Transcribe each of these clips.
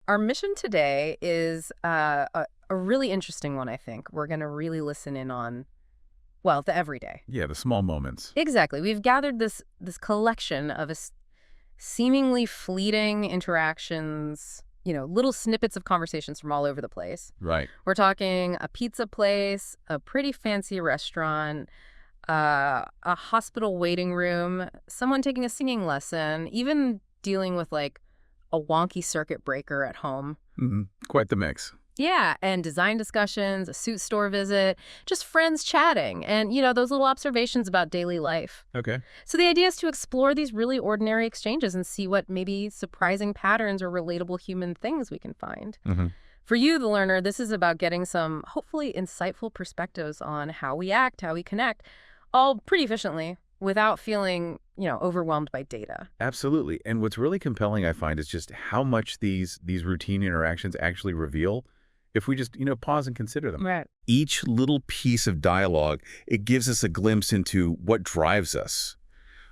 Our mission today is a really interesting one, I think. We're going to really listen in on, well, the everyday. Yeah, the small moments. Exactly. We've gathered this collection of seemingly fleeting interactions, little snippets of conversations from all over the place. Right. We're talking a pizza place, a pretty fancy restaurant, a hospital waiting room, someone taking a singing lesson, even dealing with like a wonky circuit breaker at home. Quite the mix. Yeah, and design discussions, a suit store visit, just friends chatting, and, those little observations about daily life. Okay. So the idea is to explore these really ordinary exchanges and see what maybe surprising patterns or relatable human things we can find. For you, the learner, this is about getting some hopefully insightful perspectives on how we act, how we connect, all pretty efficiently without feeling, overwhelmed by data. Absolutely. And what's really compelling, I find, is just how much these routine interactions actually reveal if we just, pause and consider them. Right. Each little piece of dialogue, it gives us a glimpse into what drives us,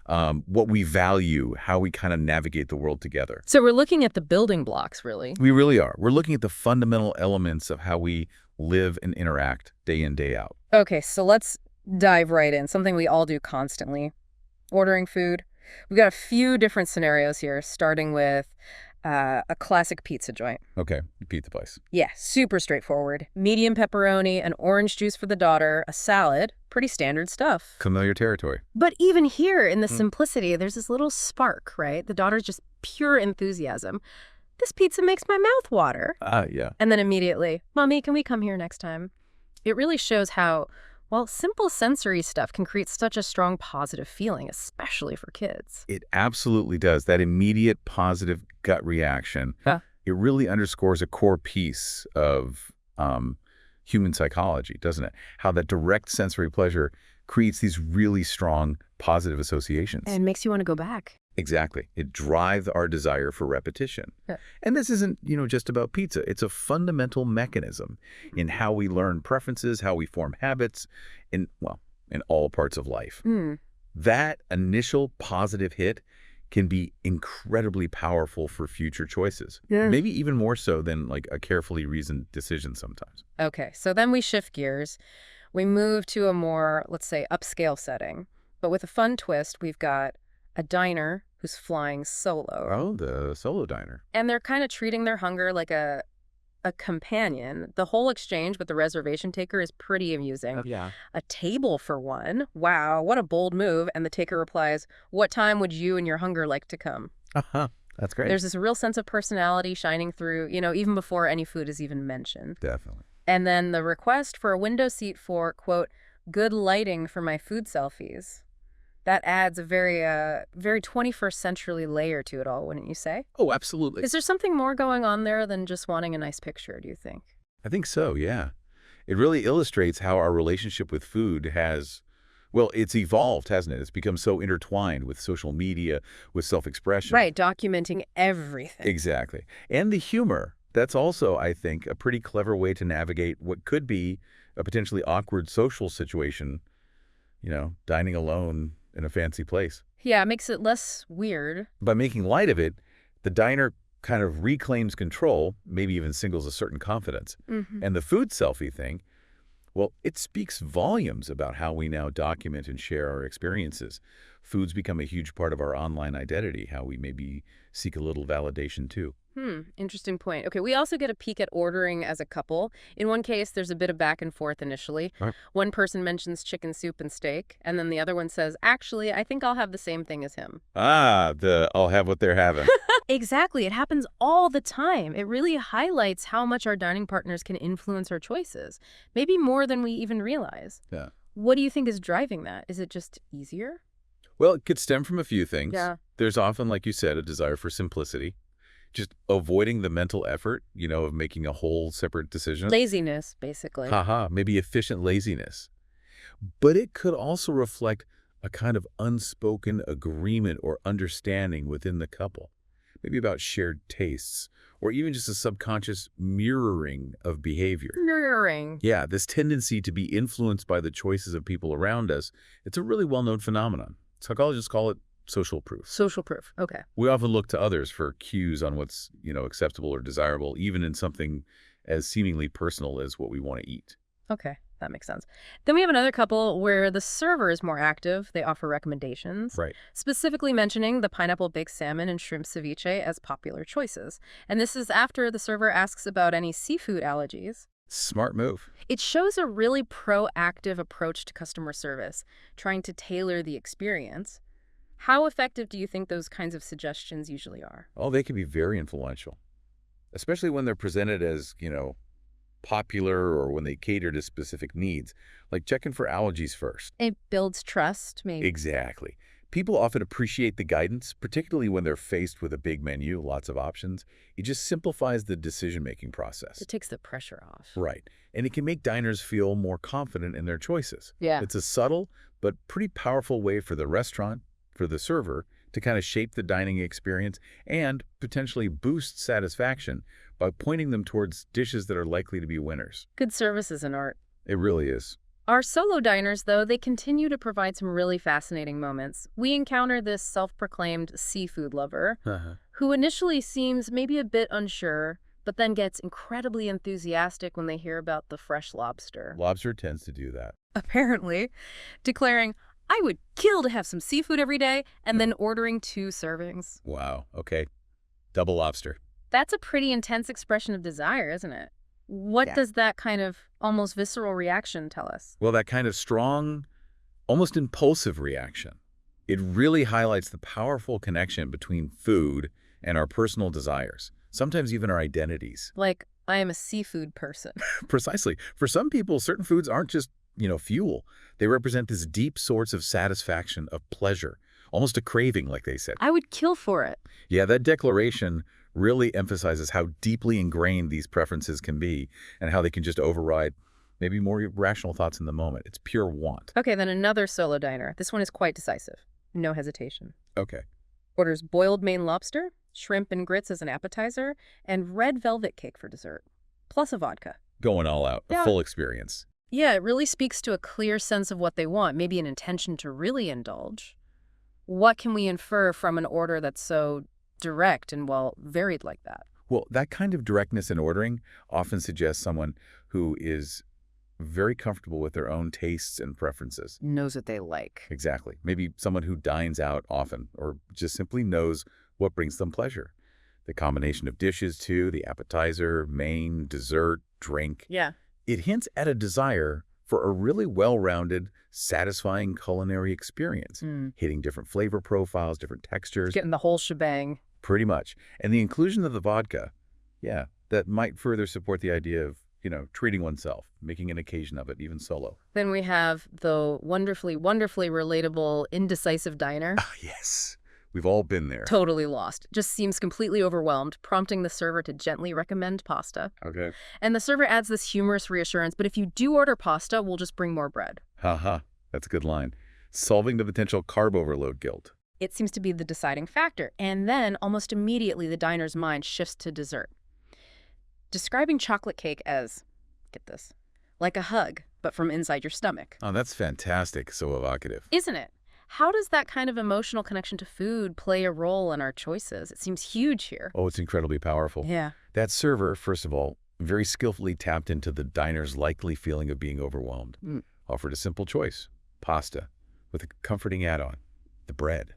what we value, how we kind of navigate the world together. So we're looking at the building blocks, really. We really are. We're looking at the fundamental elements of how we live and interact day in, day out. Okay, so let's dive right in. Something we all do constantly. Ordering food. We've got a few different scenarios here, starting with a classic pizza joint. Okay, pizza place. Yeah, super straightforward. Medium pepperoni, an orange juice for the daughter, a salad. Pretty standard stuff. Familiar territory. But even here in the simplicity, there's this little spark, right? The daughter's just pure enthusiasm. This pizza makes my mouth water. Yeah. And then immediately, Mommy, can we come here next time? It really shows how, well, simple sensory stuff can create such a strong positive feeling, especially for kids. It absolutely does. That immediate positive gut reaction, Huh. It really underscores a core piece of human psychology, doesn't it? How that direct sensory pleasure creates these really strong positive associations. And makes you want to go back. Exactly. It drives our desire for repetition. Yeah. And this isn't, just about pizza. It's a fundamental mechanism in how we learn preferences, how we form habits, in all parts of life. That initial positive hit can be incredibly powerful for future choices. Yeah. Maybe even more so than like a carefully reasoned decision sometimes. Okay, so then we shift gears. We move to a more, let's say, upscale setting. But with a fun twist, we've got a diner who's flying solo. Oh, the solo diner. And they're kind of treating their hunger like a companion. The whole exchange with the reservation taker is pretty amusing. Yeah. A table for one. Wow, what a bold move. And the taker replies, what time would you and your hunger like to come? That's great. There's this real sense of personality shining through, even before any food is even mentioned. Definitely. And then the request for a window seat for, quote, good lighting for my food selfies. That adds a very 21st century layer to it all, wouldn't you say? Oh, absolutely. Is there something more going on there than just wanting a nice picture, do you think? I think so, yeah. It really illustrates how our relationship with food has, it's evolved, hasn't it? It's become so intertwined with social media, with self-expression. Right, documenting everything. Exactly. And the humor. That's also, I think, a pretty clever way to navigate what could be a potentially awkward social situation, dining alone in a fancy place. Yeah, it makes it less weird. By making light of it, the diner kind of reclaims control, maybe even signals a certain confidence. And the food selfie thing, it speaks volumes about how we now document and share our experiences. Foods become a huge part of our online identity, how we maybe seek a little validation too. Interesting point. Okay, we also get a peek at ordering as a couple. In one case, there's a bit of back and forth initially. Right. One person mentions chicken soup and steak, and then the other one says, actually, I think I'll have the same thing as him. I'll have what they're having. Exactly. It happens all the time. It really highlights how much our dining partners can influence our choices, maybe more than we even realize. Yeah. What do you think is driving that? Is it just easier? Well, it could stem from a few things. Yeah. There's often, like you said, a desire for simplicity. Just avoiding the mental effort, of making a whole separate decision. Laziness, basically. Maybe efficient laziness. But it could also reflect a kind of unspoken agreement or understanding within the couple, maybe about shared tastes, or even just a subconscious mirroring of behavior. Mirroring. Yeah, this tendency to be influenced by the choices of people around us, it's a really well-known phenomenon. Psychologists call it social proof. Social proof. Okay. We often look to others for cues on what's, acceptable or desirable, even in something as seemingly personal as what we want to eat. Okay, that makes sense. Then we have another couple where the server is more active. They offer recommendations, Right. specifically mentioning the pineapple baked salmon and shrimp ceviche as popular choices. And this is after the server asks about any seafood allergies. Smart move. It shows a really proactive approach to customer service, trying to tailor the experience. How effective do you think those kinds of suggestions usually are? Oh, they can be very influential, especially when they're presented as, popular or when they cater to specific needs, like checking for allergies first. It builds trust, maybe. Exactly. People often appreciate the guidance, particularly when they're faced with a big menu, lots of options. It just simplifies the decision-making process. It takes the pressure off. Right. And it can make diners feel more confident in their choices. Yeah. It's a subtle but pretty powerful way for the restaurant, for the server, to kind of shape the dining experience and potentially boost satisfaction by pointing them towards dishes that are likely to be winners. Good service is an art. It really is. Our solo diners, though, they continue to provide some really fascinating moments. We encounter this self-proclaimed seafood lover who initially seems maybe a bit unsure, but then gets incredibly enthusiastic when they hear about the fresh lobster. Lobster tends to do that. Apparently, declaring, "I would kill to have some seafood every day," and then ordering 2 servings. Wow. Okay. Double lobster. That's a pretty intense expression of desire, isn't it? What does that kind of almost visceral reaction tell us? Well, that kind of strong, almost impulsive reaction, it really highlights the powerful connection between food and our personal desires, sometimes even our identities. Like, I am a seafood person. Precisely. For some people, certain foods aren't just, fuel. They represent this deep source of satisfaction, of pleasure, almost a craving, like they said. I would kill for it. Yeah, that declaration really emphasizes how deeply ingrained these preferences can be and how they can just override maybe more rational thoughts in the moment. It's pure want. Okay, then another solo diner. This one is quite decisive. No hesitation. Okay. Orders boiled Maine lobster, shrimp and grits as an appetizer, and red velvet cake for dessert, plus a vodka. Going all out, a full experience. Yeah, it really speaks to a clear sense of what they want, maybe an intention to really indulge. What can we infer from an order that's so direct and, well, varied like that? Well, that kind of directness in ordering often suggests someone who is very comfortable with their own tastes and preferences. Knows what they like. Exactly. Maybe someone who dines out often or just simply knows what brings them pleasure. The combination of dishes, too, the appetizer, main, dessert, drink. Yeah. It hints at a desire for a really well-rounded, satisfying culinary experience, hitting different flavor profiles, different textures. Getting the whole shebang. Pretty much. And the inclusion of the vodka, that might further support the idea of, treating oneself, making an occasion of it, even solo. Then we have the wonderfully, wonderfully relatable, indecisive diner. Ah, yes. We've all been there. Totally lost. Just seems completely overwhelmed, prompting the server to gently recommend pasta. Okay. And the server adds this humorous reassurance, but if you do order pasta, we'll just bring more bread. Haha. That's a good line. Solving the potential carb overload guilt. It seems to be the deciding factor. And then, almost immediately, the diner's mind shifts to dessert. Describing chocolate cake as, get this, like a hug, but from inside your stomach. Oh, that's fantastic. So evocative. Isn't it? How does that kind of emotional connection to food play a role in our choices? It seems huge here. Oh, it's incredibly powerful. Yeah. That server, first of all, very skillfully tapped into the diner's likely feeling of being overwhelmed. Offered a simple choice, pasta, with a comforting add-on, the bread.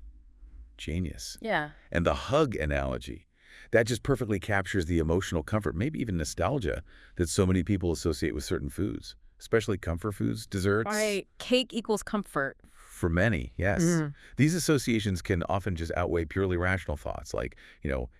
Genius. Yeah. And the hug analogy, that just perfectly captures the emotional comfort, maybe even nostalgia, that so many people associate with certain foods, especially comfort foods, desserts. Right. Cake equals comfort. For many, yes. These associations can often just outweigh purely rational thoughts like,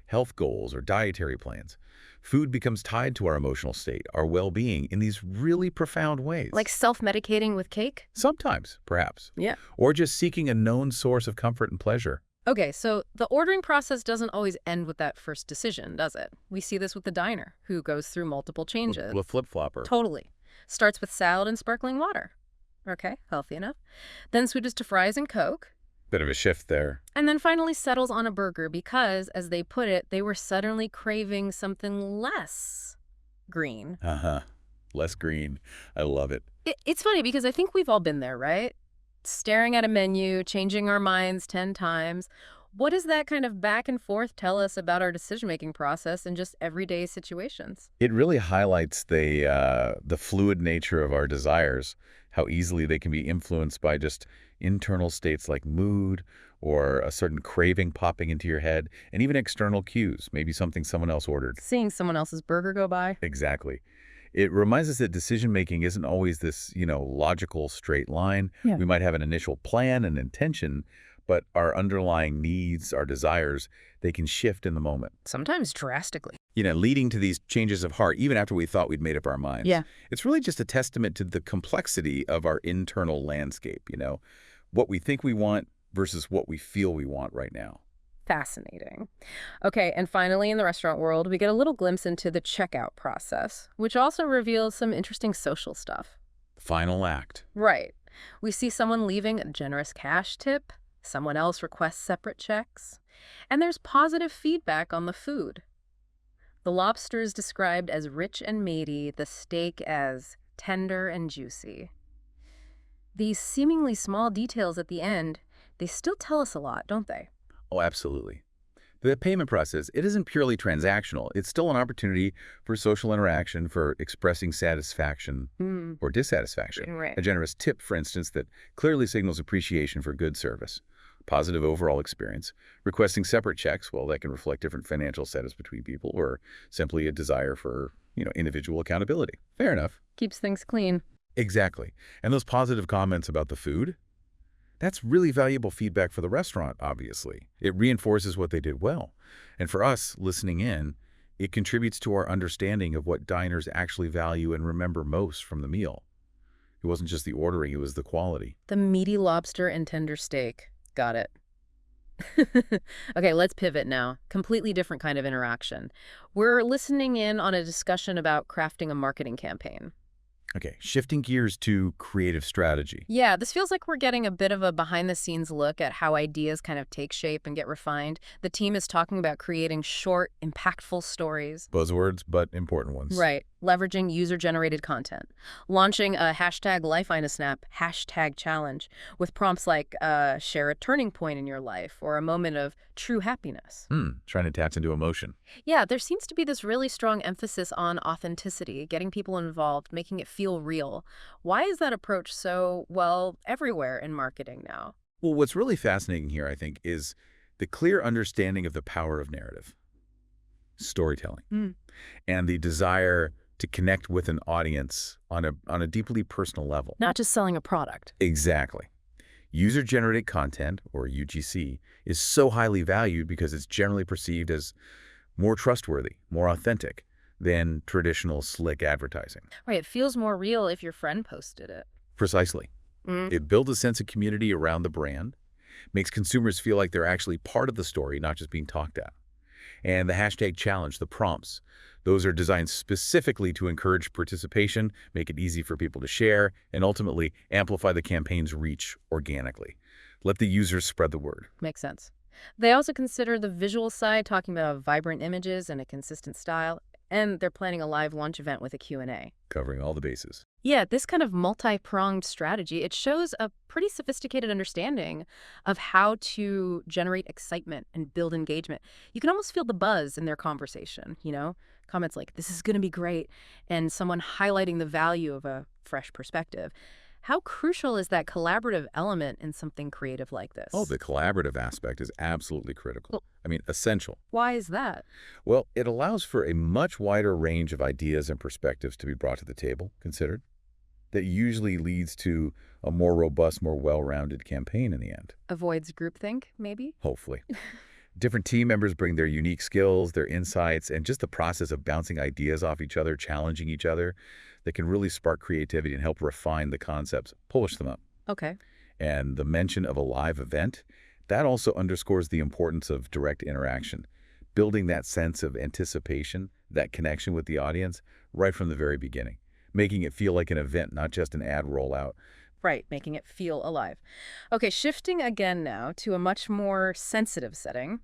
health goals or dietary plans. Food becomes tied to our emotional state, our well-being, in these really profound ways. Like self-medicating with cake? Sometimes, perhaps. Yeah. Or just seeking a known source of comfort and pleasure. Okay, so the ordering process doesn't always end with that first decision, does it? We see this with the diner, who goes through multiple changes. With a flip-flopper. Totally. Starts with salad and sparkling water. Okay, healthy enough. Then switches to fries and Coke. Bit of a shift there. And then finally settles on a burger because, as they put it, they were suddenly craving something less green. Less green. I love it. It's funny because I think we've all been there, right? Staring at a menu, changing our minds 10 times. What does that kind of back and forth tell us about our decision-making process in just everyday situations? It really highlights the fluid nature of our desires, how easily they can be influenced by just internal states like mood or a certain craving popping into your head, and even external cues, maybe something someone else ordered. Seeing someone else's burger go by? Exactly. It reminds us that decision-making isn't always this, logical straight line. Yeah. We might have an initial plan and intention, but our underlying needs, our desires, they can shift in the moment. Sometimes drastically. Leading to these changes of heart, even after we thought we'd made up our minds. Yeah. It's really just a testament to the complexity of our internal landscape, what we think we want versus what we feel we want right now. Fascinating. Okay, and finally, in the restaurant world, we get a little glimpse into the checkout process, which also reveals some interesting social stuff. Final act. Right. We see someone leaving a generous cash tip, someone else requests separate checks, and there's positive feedback on the food. The lobster is described as rich and meaty, the steak as tender and juicy. These seemingly small details at the end, they still tell us a lot, don't they? Oh, absolutely. The payment process, it isn't purely transactional. It's still an opportunity for social interaction, for expressing satisfaction or dissatisfaction. Right. A generous tip, for instance, that clearly signals appreciation for good service. Positive overall experience. Requesting separate checks, well, that can reflect different financial status between people, or simply a desire for, individual accountability. Fair enough. Keeps things clean. Exactly. And those positive comments about the food, that's really valuable feedback for the restaurant, obviously. It reinforces what they did well. And for us, listening in, it contributes to our understanding of what diners actually value and remember most from the meal. It wasn't just the ordering, it was the quality. The meaty lobster and tender steak. Got it. Okay, let's pivot now. Completely different kind of interaction. We're listening in on a discussion about crafting a marketing campaign. Okay, shifting gears to creative strategy. Yeah, this feels like we're getting a bit of a behind-the-scenes look at how ideas kind of take shape and get refined. The team is talking about creating short, impactful stories. Buzzwords, but important ones. Right. Leveraging user-generated content. Launching a hashtag #LifeInASnap hashtag challenge with prompts like share a turning point in your life or a moment of true happiness. Trying to tap into emotion. Yeah, there seems to be this really strong emphasis on authenticity, getting people involved, making it feel real. Why is that approach so, well, everywhere in marketing now? Well, what's really fascinating here, I think, is the clear understanding of the power of narrative, storytelling, and the desire to connect with an audience on a deeply personal level. Not just selling a product. Exactly. User-generated content, or UGC, is so highly valued because it's generally perceived as more trustworthy, more authentic than traditional slick advertising. Right, it feels more real if your friend posted it. Precisely. It builds a sense of community around the brand, makes consumers feel like they're actually part of the story, not just being talked at. And the hashtag challenge, the prompts, those are designed specifically to encourage participation, make it easy for people to share, and ultimately amplify the campaign's reach organically. Let the users spread the word. Makes sense. They also consider the visual side, talking about vibrant images and a consistent style, and they're planning a live launch event with a Q&A. Covering all the bases. Yeah, this kind of multi-pronged strategy, it shows a pretty sophisticated understanding of how to generate excitement and build engagement. You can almost feel the buzz in their conversation, Comments like, this is going to be great, and someone highlighting the value of a fresh perspective. How crucial is that collaborative element in something creative like this? Oh, the collaborative aspect is absolutely critical. Essential. Why is that? Well, it allows for a much wider range of ideas and perspectives to be brought to the table, considered. That usually leads to a more robust, more well-rounded campaign in the end. Avoids groupthink, maybe? Hopefully. Different team members bring their unique skills, their insights, and just the process of bouncing ideas off each other, challenging each other, that can really spark creativity and help refine the concepts, polish them up. Okay. And the mention of a live event, that also underscores the importance of direct interaction, building that sense of anticipation, that connection with the audience right from the very beginning, making it feel like an event, not just an ad rollout. Right, making it feel alive. Okay, shifting again now to a much more sensitive setting.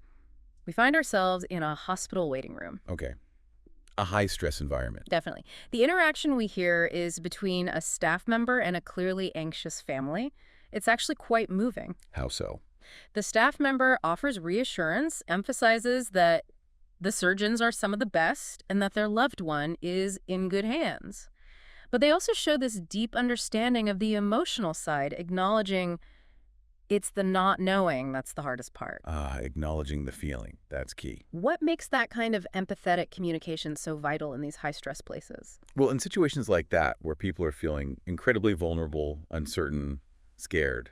We find ourselves in a hospital waiting room. Okay. A high-stress environment. Definitely. The interaction we hear is between a staff member and a clearly anxious family. It's actually quite moving. How so? The staff member offers reassurance, emphasizes that the surgeons are some of the best and that their loved one is in good hands. But they also show this deep understanding of the emotional side, acknowledging it's the not knowing that's the hardest part. Acknowledging the feeling. That's key. What makes that kind of empathetic communication so vital in these high-stress places? Well, in situations like that, where people are feeling incredibly vulnerable, uncertain, scared,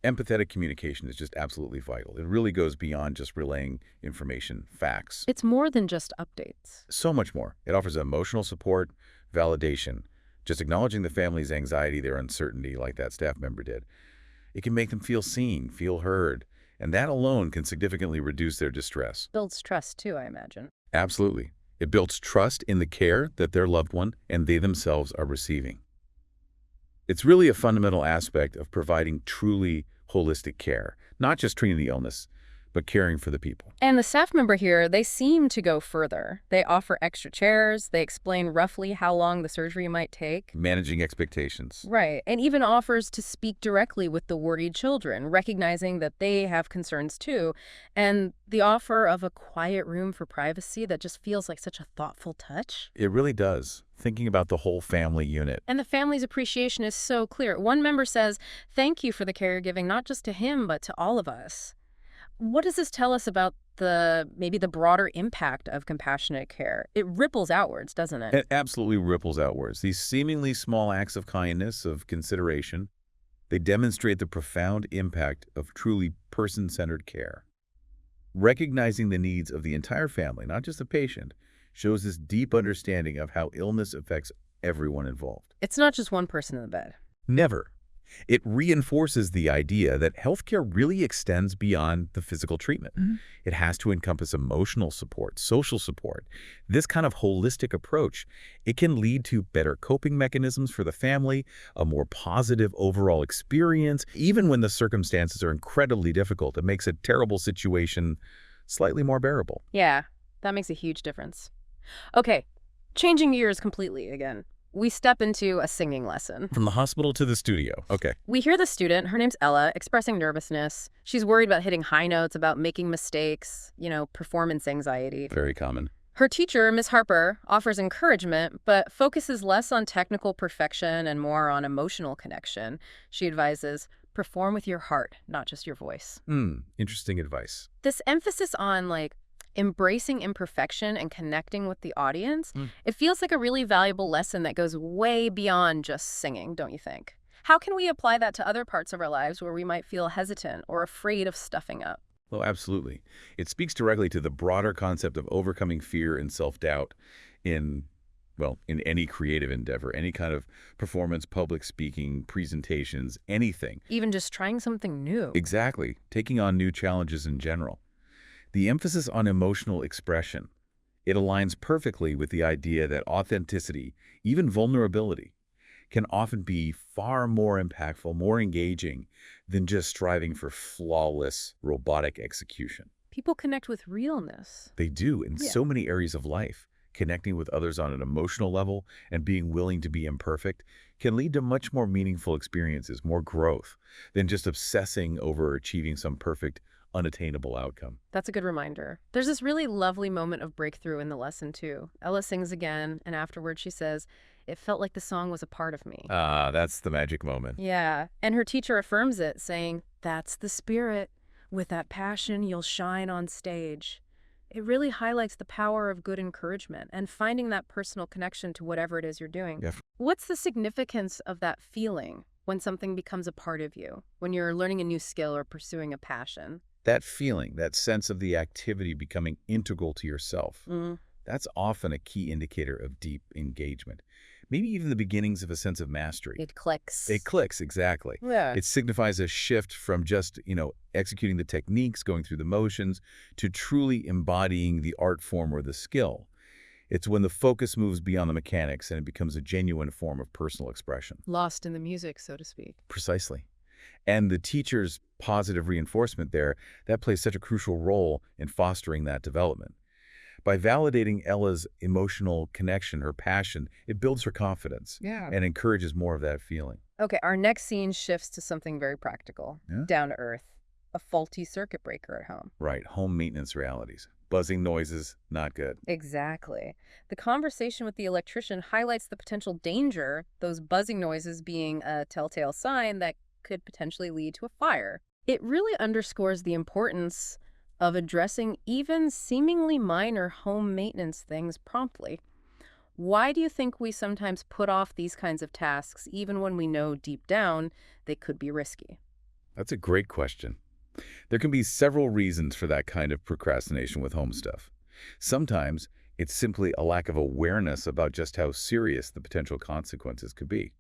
empathetic communication is just absolutely vital. It really goes beyond just relaying information, facts. It's more than just updates. So much more. It offers emotional support, validation, just acknowledging the family's anxiety, their uncertainty, like that staff member did. It can make them feel seen, feel heard, and that alone can significantly reduce their distress. Builds trust, too, I imagine. Absolutely. It builds trust in the care that their loved one and they themselves are receiving. It's really a fundamental aspect of providing truly holistic care, not just treating the illness, but caring for the people. And the staff member here, they seem to go further. They offer extra chairs. They explain roughly how long the surgery might take. Managing expectations. Right. And even offers to speak directly with the worried children, recognizing that they have concerns too. And the offer of a quiet room for privacy that just feels like such a thoughtful touch. It really does. Thinking about the whole family unit. And the family's appreciation is so clear. One member says, "Thank you for the care you're giving, not just to him, but to all of us." What does this tell us about maybe the broader impact of compassionate care? It ripples outwards, doesn't it? It absolutely ripples outwards. These seemingly small acts of kindness, of consideration, they demonstrate the profound impact of truly person-centered care. Recognizing the needs of the entire family, not just the patient, shows this deep understanding of how illness affects everyone involved. It's not just one person in the bed. Never. It reinforces the idea that healthcare really extends beyond the physical treatment. It has to encompass emotional support, social support. This kind of holistic approach, it can lead to better coping mechanisms for the family, a more positive overall experience. Even when the circumstances are incredibly difficult, it makes a terrible situation slightly more bearable. Yeah, that makes a huge difference. Okay, changing gears completely again. We step into a singing lesson. From the hospital to the studio. Okay. We hear the student, her name's Ella, expressing nervousness. She's worried about hitting high notes, about making mistakes, performance anxiety. Very common. Her teacher, Miss Harper, offers encouragement, but focuses less on technical perfection and more on emotional connection. She advises, perform with your heart, not just your voice. Interesting advice. This emphasis on, embracing imperfection and connecting with the audience, it feels like a really valuable lesson that goes way beyond just singing, don't you think? How can we apply that to other parts of our lives where we might feel hesitant or afraid of stuffing up? Oh, absolutely. It speaks directly to the broader concept of overcoming fear and self-doubt in any creative endeavor, any kind of performance, public speaking, presentations, anything. Even just trying something new. Exactly. Taking on new challenges in general. The emphasis on emotional expression, it aligns perfectly with the idea that authenticity, even vulnerability, can often be far more impactful, more engaging than just striving for flawless, robotic execution. People connect with realness. They do in so many areas of life. Connecting with others on an emotional level and being willing to be imperfect can lead to much more meaningful experiences, more growth, than just obsessing over achieving some perfect, unattainable outcome. That's a good reminder. There's this really lovely moment of breakthrough in the lesson, too. Ella sings again, and afterwards she says, "It felt like the song was a part of me." That's the magic moment. Yeah, and her teacher affirms it, saying, "That's the spirit. With that passion, you'll shine on stage." It really highlights the power of good encouragement and finding that personal connection to whatever it is you're doing. Yeah. What's the significance of that feeling when something becomes a part of you, when you're learning a new skill or pursuing a passion? That feeling, that sense of the activity becoming integral to yourself, that's often a key indicator of deep engagement. Maybe even the beginnings of a sense of mastery. It clicks. It clicks, exactly. Yeah. It signifies a shift from just, executing the techniques, going through the motions, to truly embodying the art form or the skill. It's when the focus moves beyond the mechanics and it becomes a genuine form of personal expression. Lost in the music, so to speak. Precisely. And the teacher's positive reinforcement there, that plays such a crucial role in fostering that development. By validating Ella's emotional connection, her passion, it builds her confidence Yeah. and encourages more of that feeling. Okay, our next scene shifts to something very practical, Yeah? down to earth. A faulty circuit breaker at home. Right, home maintenance realities. Buzzing noises, not good. Exactly. The conversation with the electrician highlights the potential danger, those buzzing noises being a telltale sign that could potentially lead to a fire. It really underscores the importance of addressing even seemingly minor home maintenance things promptly. Why do you think we sometimes put off these kinds of tasks even when we know deep down they could be risky? That's a great question. There can be several reasons for that kind of procrastination with home stuff. Sometimes it's simply a lack of awareness about just how serious the potential consequences could be.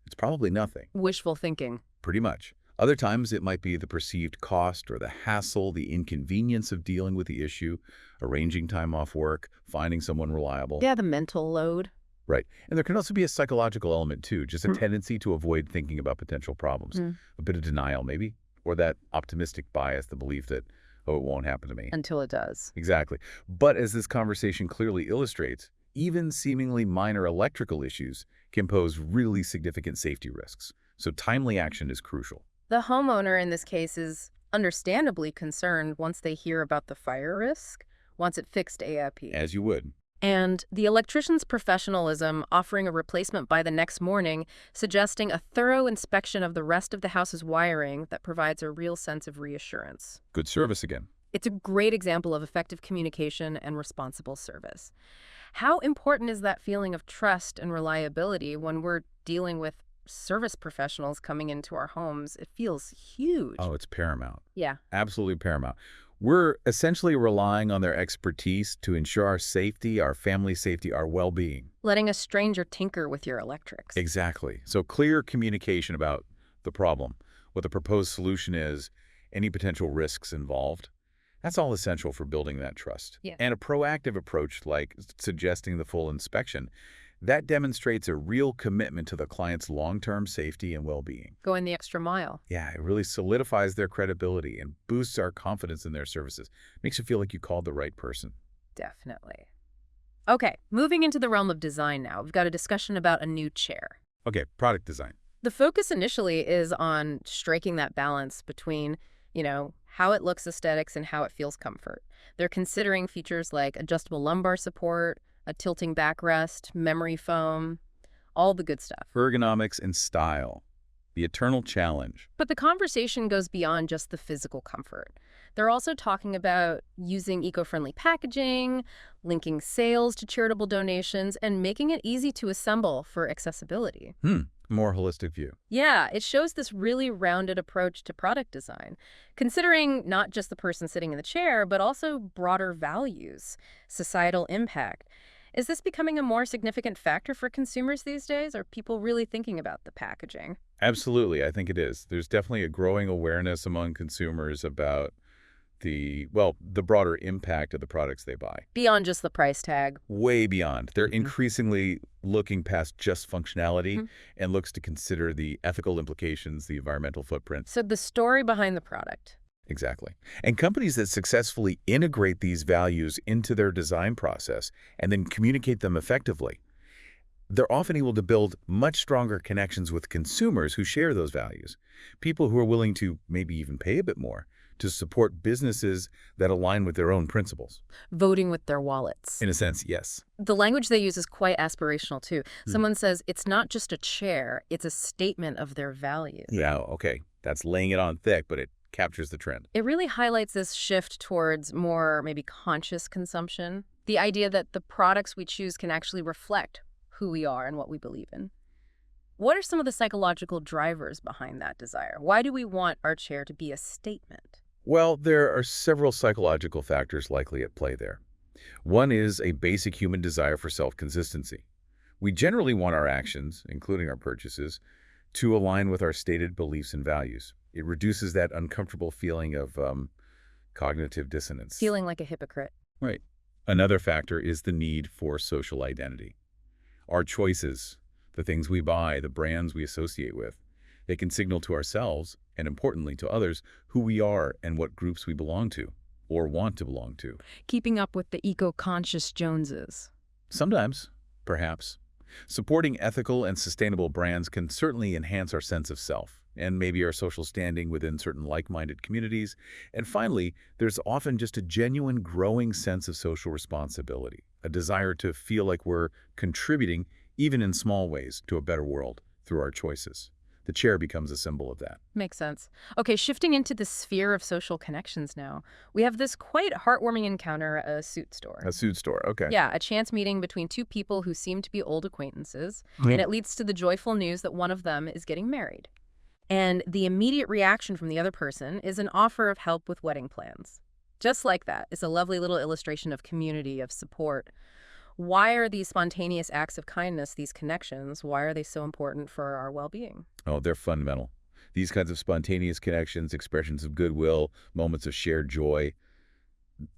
It's probably nothing, Wishful thinking. pretty much. Other times it might be the perceived cost or the hassle, the inconvenience of dealing with the issue, arranging time off work, finding someone reliable. Yeah, the mental load. Right. And there can also be a psychological element too, just a tendency to avoid thinking about potential problems. A bit of denial maybe, or that optimistic bias, the belief that, oh, it won't happen to me. Until it does. Exactly. But as this conversation clearly illustrates, even seemingly minor electrical issues can pose really significant safety risks. So timely action is crucial. The homeowner in this case is understandably concerned once they hear about the fire risk, wants it fixed ASAP. As you would. And the electrician's professionalism, offering a replacement by the next morning, suggesting a thorough inspection of the rest of the house's wiring that provides a real sense of reassurance. Good service again. It's a great example of effective communication and responsible service. How important is that feeling of trust and reliability when we're dealing with service professionals coming into our homes? It feels huge. Oh, it's paramount. Yeah. Absolutely paramount. We're essentially relying on their expertise to ensure our safety, our family safety, our well-being. Letting a stranger tinker with your electrics. Exactly. So clear communication about the problem, what the proposed solution is, any potential risks involved. That's all essential for building that trust. Yeah. And a proactive approach like suggesting the full inspection, that demonstrates a real commitment to the client's long-term safety and well-being. Going the extra mile. Yeah, it really solidifies their credibility and boosts our confidence in their services. Makes you feel like you called the right person. Definitely. Okay, moving into the realm of design now. We've got a discussion about a new chair. Okay, product design. The focus initially is on striking that balance between, how it looks aesthetics and how it feels comfort. They're considering features like adjustable lumbar support, a tilting backrest, memory foam, all the good stuff. Ergonomics and style. The eternal challenge. But the conversation goes beyond just the physical comfort. They're also talking about using eco-friendly packaging, linking sales to charitable donations, and making it easy to assemble for accessibility. More holistic view. Yeah, it shows this really rounded approach to product design, considering not just the person sitting in the chair, but also broader values, societal impact. Is this becoming a more significant factor for consumers these days? Are people really thinking about the packaging? Absolutely, I think it is. There's definitely a growing awareness among consumers about the broader impact of the products they buy. Beyond just the price tag. Way beyond. They're increasingly looking past just functionality and looks to consider the ethical implications, the environmental footprint. So the story behind the product. Exactly. And companies that successfully integrate these values into their design process and then communicate them effectively, they're often able to build much stronger connections with consumers who share those values, people who are willing to maybe even pay a bit more to support businesses that align with their own principles. Voting with their wallets. In a sense, yes. The language they use is quite aspirational, too. Someone says it's not just a chair, it's a statement of their values. Yeah, okay. That's laying it on thick, but it captures the trend. It really highlights this shift towards more maybe conscious consumption. The idea that the products we choose can actually reflect who we are and what we believe in. What are some of the psychological drivers behind that desire? Why do we want our chair to be a statement? Well, there are several psychological factors likely at play there. One is a basic human desire for self-consistency. We generally want our actions, including our purchases, to align with our stated beliefs and values. It reduces that uncomfortable feeling of cognitive dissonance. Feeling like a hypocrite. Right. Another factor is the need for social identity. Our choices, the things we buy, the brands we associate with, they can signal to ourselves, and importantly to others, who we are and what groups we belong to, or want to belong to. Keeping up with the eco-conscious Joneses. Sometimes, perhaps. Supporting ethical and sustainable brands can certainly enhance our sense of self and maybe our social standing within certain like-minded communities. And finally, there's often just a genuine growing sense of social responsibility, a desire to feel like we're contributing, even in small ways, to a better world through our choices. The chair becomes a symbol of that. Makes sense. Okay, shifting into the sphere of social connections now. We have this quite heartwarming encounter at a suit store. A suit store, okay. Yeah, a chance meeting between two people who seem to be old acquaintances, and it leads to the joyful news that one of them is getting married. And the immediate reaction from the other person is an offer of help with wedding plans. Just like that. It's a lovely little illustration of community, of support. Why are these spontaneous acts of kindness, these connections, why are they so important for our well-being? Oh, they're fundamental. These kinds of spontaneous connections, expressions of goodwill, moments of shared joy,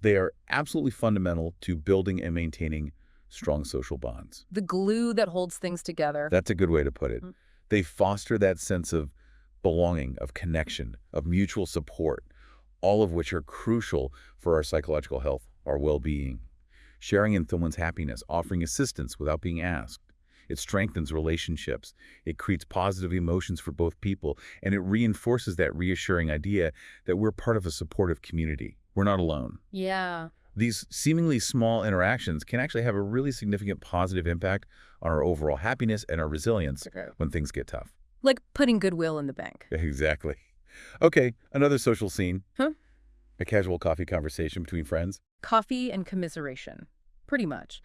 they are absolutely fundamental to building and maintaining strong social bonds. The glue that holds things together. That's a good way to put it. They foster that sense of belonging, of connection, of mutual support, all of which are crucial for our psychological health, our well-being. Sharing in someone's happiness, offering assistance without being asked. It strengthens relationships. It creates positive emotions for both people, and it reinforces that reassuring idea that we're part of a supportive community. We're not alone. Yeah. These seemingly small interactions can actually have a really significant positive impact on our overall happiness and our resilience when things get tough. Like putting goodwill in the bank. Exactly. Okay, another social scene. Huh? A casual coffee conversation between friends. Coffee and commiseration. Pretty much.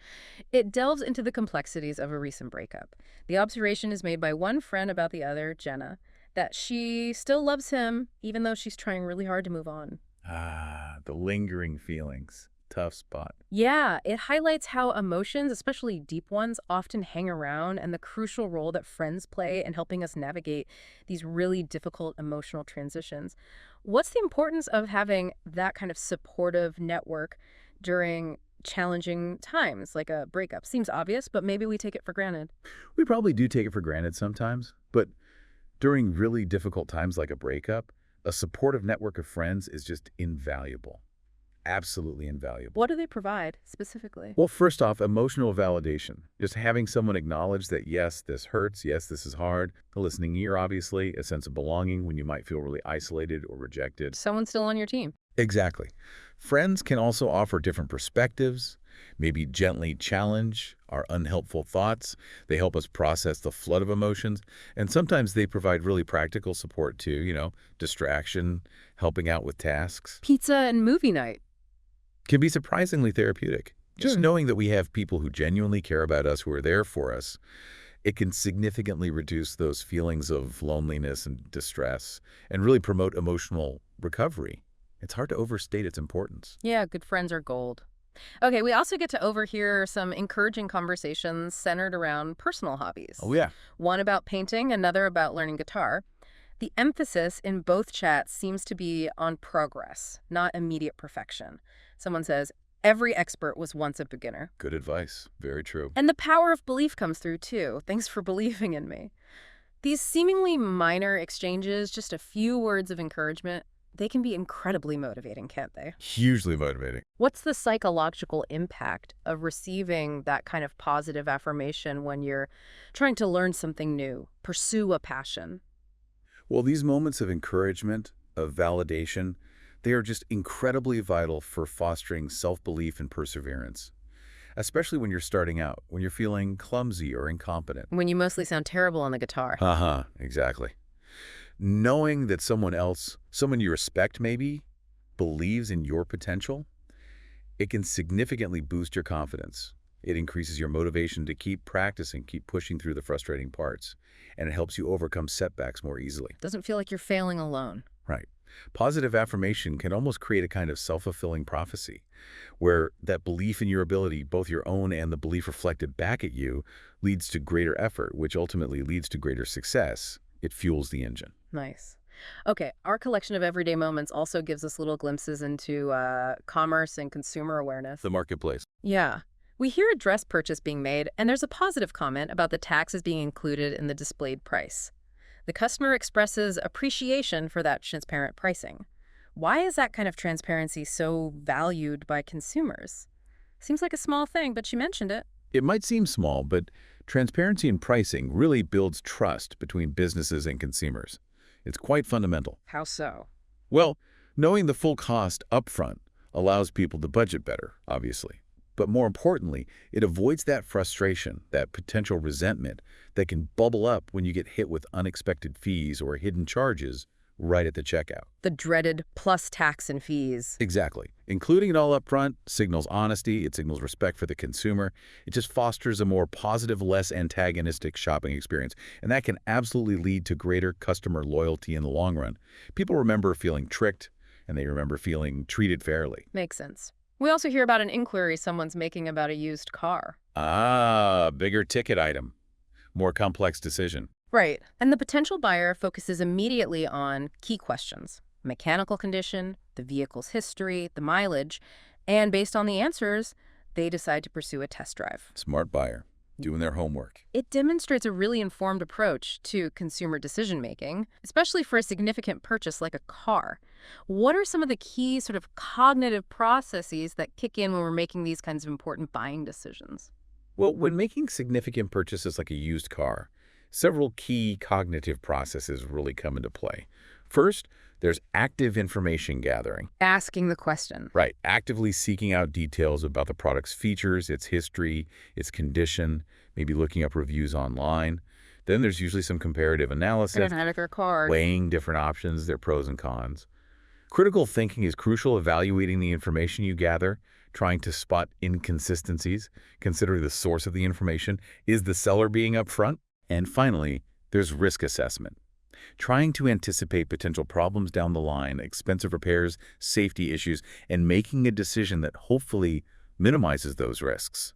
It delves into the complexities of a recent breakup. The observation is made by one friend about the other, Jenna, that she still loves him, even though she's trying really hard to move on. Ah, the lingering feelings. Tough spot. Yeah, it highlights how emotions, especially deep ones, often hang around and the crucial role that friends play in helping us navigate these really difficult emotional transitions. What's the importance of having that kind of supportive network during challenging times, like a breakup? Seems obvious, but maybe we take it for granted. We probably do take it for granted sometimes, but during really difficult times like a breakup, a supportive network of friends is just invaluable. Absolutely invaluable. What do they provide specifically? Well, first off, emotional validation. Just having someone acknowledge that, yes, this hurts, yes, this is hard. A listening ear, obviously, a sense of belonging when you might feel really isolated or rejected. Someone still on your team. Exactly. Friends can also offer different perspectives, maybe gently challenge our unhelpful thoughts. They help us process the flood of emotions. And sometimes they provide really practical support too, distraction, helping out with tasks. Pizza and movie night. Can be surprisingly therapeutic. Just knowing that we have people who genuinely care about us, who are there for us, it can significantly reduce those feelings of loneliness and distress and really promote emotional recovery. It's hard to overstate its importance. Yeah, good friends are gold. Okay, we also get to overhear some encouraging conversations centered around personal hobbies. Oh, yeah. One about painting, another about learning guitar. The emphasis in both chats seems to be on progress, not immediate perfection. Someone says, every expert was once a beginner. Good advice. Very true. And the power of belief comes through, too. Thanks for believing in me. These seemingly minor exchanges, just a few words of encouragement, they can be incredibly motivating, can't they? Hugely motivating. What's the psychological impact of receiving that kind of positive affirmation when you're trying to learn something new, pursue a passion? Well, these moments of encouragement, of validation, they are just incredibly vital for fostering self-belief and perseverance, especially when you're starting out, when you're feeling clumsy or incompetent. When you mostly sound terrible on the guitar. Exactly. Knowing that someone else, someone you respect maybe, believes in your potential, it can significantly boost your confidence. It increases your motivation to keep practicing, keep pushing through the frustrating parts, and it helps you overcome setbacks more easily. Doesn't feel like you're failing alone. Right. Positive affirmation can almost create a kind of self-fulfilling prophecy, where that belief in your ability, both your own and the belief reflected back at you, leads to greater effort, which ultimately leads to greater success. It fuels the engine. Nice. Okay, our collection of everyday moments also gives us little glimpses into commerce and consumer awareness. The marketplace. Yeah. We hear a dress purchase being made, and there's a positive comment about the taxes being included in the displayed price. The customer expresses appreciation for that transparent pricing. Why is that kind of transparency so valued by consumers? Seems like a small thing, but she mentioned it. It might seem small, but transparency in pricing really builds trust between businesses and consumers. It's quite fundamental. How so? Well, knowing the full cost upfront allows people to budget better, obviously. But more importantly, it avoids that frustration, that potential resentment that can bubble up when you get hit with unexpected fees or hidden charges right at the checkout. The dreaded plus tax and fees. Exactly. Including it all up front signals honesty, it signals respect for the consumer. It just fosters a more positive, less antagonistic shopping experience. And that can absolutely lead to greater customer loyalty in the long run. People remember feeling tricked, and they remember feeling treated fairly. Makes sense. We also hear about an inquiry someone's making about a used car. Ah, bigger ticket item. More complex decision. Right. And the potential buyer focuses immediately on key questions: mechanical condition, the vehicle's history, the mileage, and based on the answers, they decide to pursue a test drive. Smart buyer, doing their homework. It demonstrates a really informed approach to consumer decision-making, especially for a significant purchase like a car. What are some of the key sort of cognitive processes that kick in when we're making these kinds of important buying decisions? Well, when making significant purchases like a used car, several key cognitive processes really come into play. First, there's active information gathering. Asking the question. Right, actively seeking out details about the product's features, its history, its condition, maybe looking up reviews online. Then there's usually some comparative analysis, weighing different options, their pros and cons. Critical thinking is crucial, evaluating the information you gather, trying to spot inconsistencies, considering the source of the information. Is the seller being upfront? And finally, there's risk assessment. Trying to anticipate potential problems down the line, expensive repairs, safety issues, and making a decision that hopefully minimizes those risks.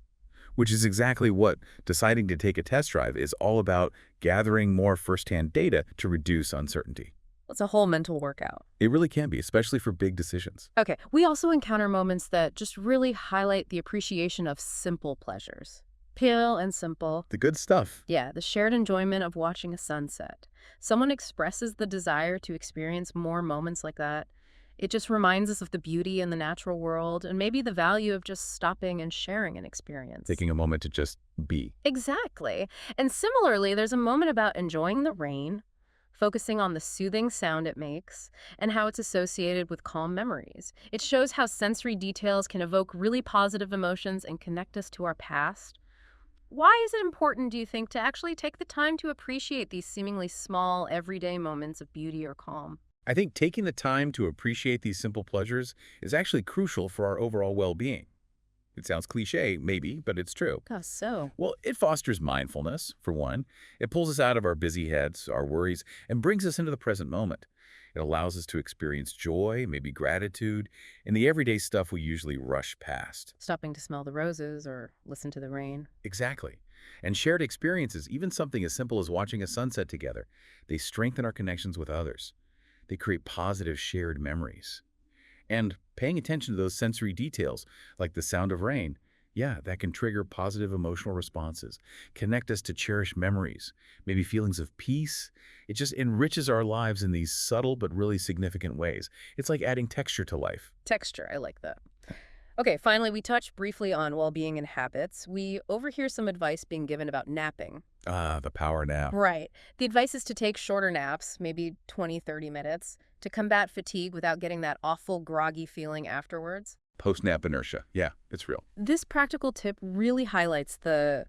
Which is exactly what deciding to take a test drive is all about, gathering more firsthand data to reduce uncertainty. It's a whole mental workout. It really can be, especially for big decisions. Okay, we also encounter moments that just really highlight the appreciation of simple pleasures. Pure and simple. The good stuff. Yeah, the shared enjoyment of watching a sunset. Someone expresses the desire to experience more moments like that. It just reminds us of the beauty in the natural world and maybe the value of just stopping and sharing an experience. Taking a moment to just be. Exactly. And similarly, there's a moment about enjoying the rain, focusing on the soothing sound it makes, and how it's associated with calm memories. It shows how sensory details can evoke really positive emotions and connect us to our past. Why is it important, do you think, to actually take the time to appreciate these seemingly small, everyday moments of beauty or calm? I think taking the time to appreciate these simple pleasures is actually crucial for our overall well-being. It sounds cliche, maybe, but it's true. How so? Well, it fosters mindfulness, for one. It pulls us out of our busy heads, our worries, and brings us into the present moment. It allows us to experience joy, maybe gratitude, and the everyday stuff we usually rush past. Stopping to smell the roses or listen to the rain. Exactly. And shared experiences, even something as simple as watching a sunset together, they strengthen our connections with others. They create positive shared memories. And paying attention to those sensory details, like the sound of rain, yeah, that can trigger positive emotional responses, connect us to cherished memories, maybe feelings of peace. It just enriches our lives in these subtle but really significant ways. It's like adding texture to life. Texture, I like that. Okay, finally, we touched briefly on well-being and habits. We overhear some advice being given about napping. Ah, the power nap. Right. The advice is to take shorter naps, maybe 20, 30 minutes, to combat fatigue without getting that awful groggy feeling afterwards. Post-nap inertia. Yeah, it's real. This practical tip really highlights the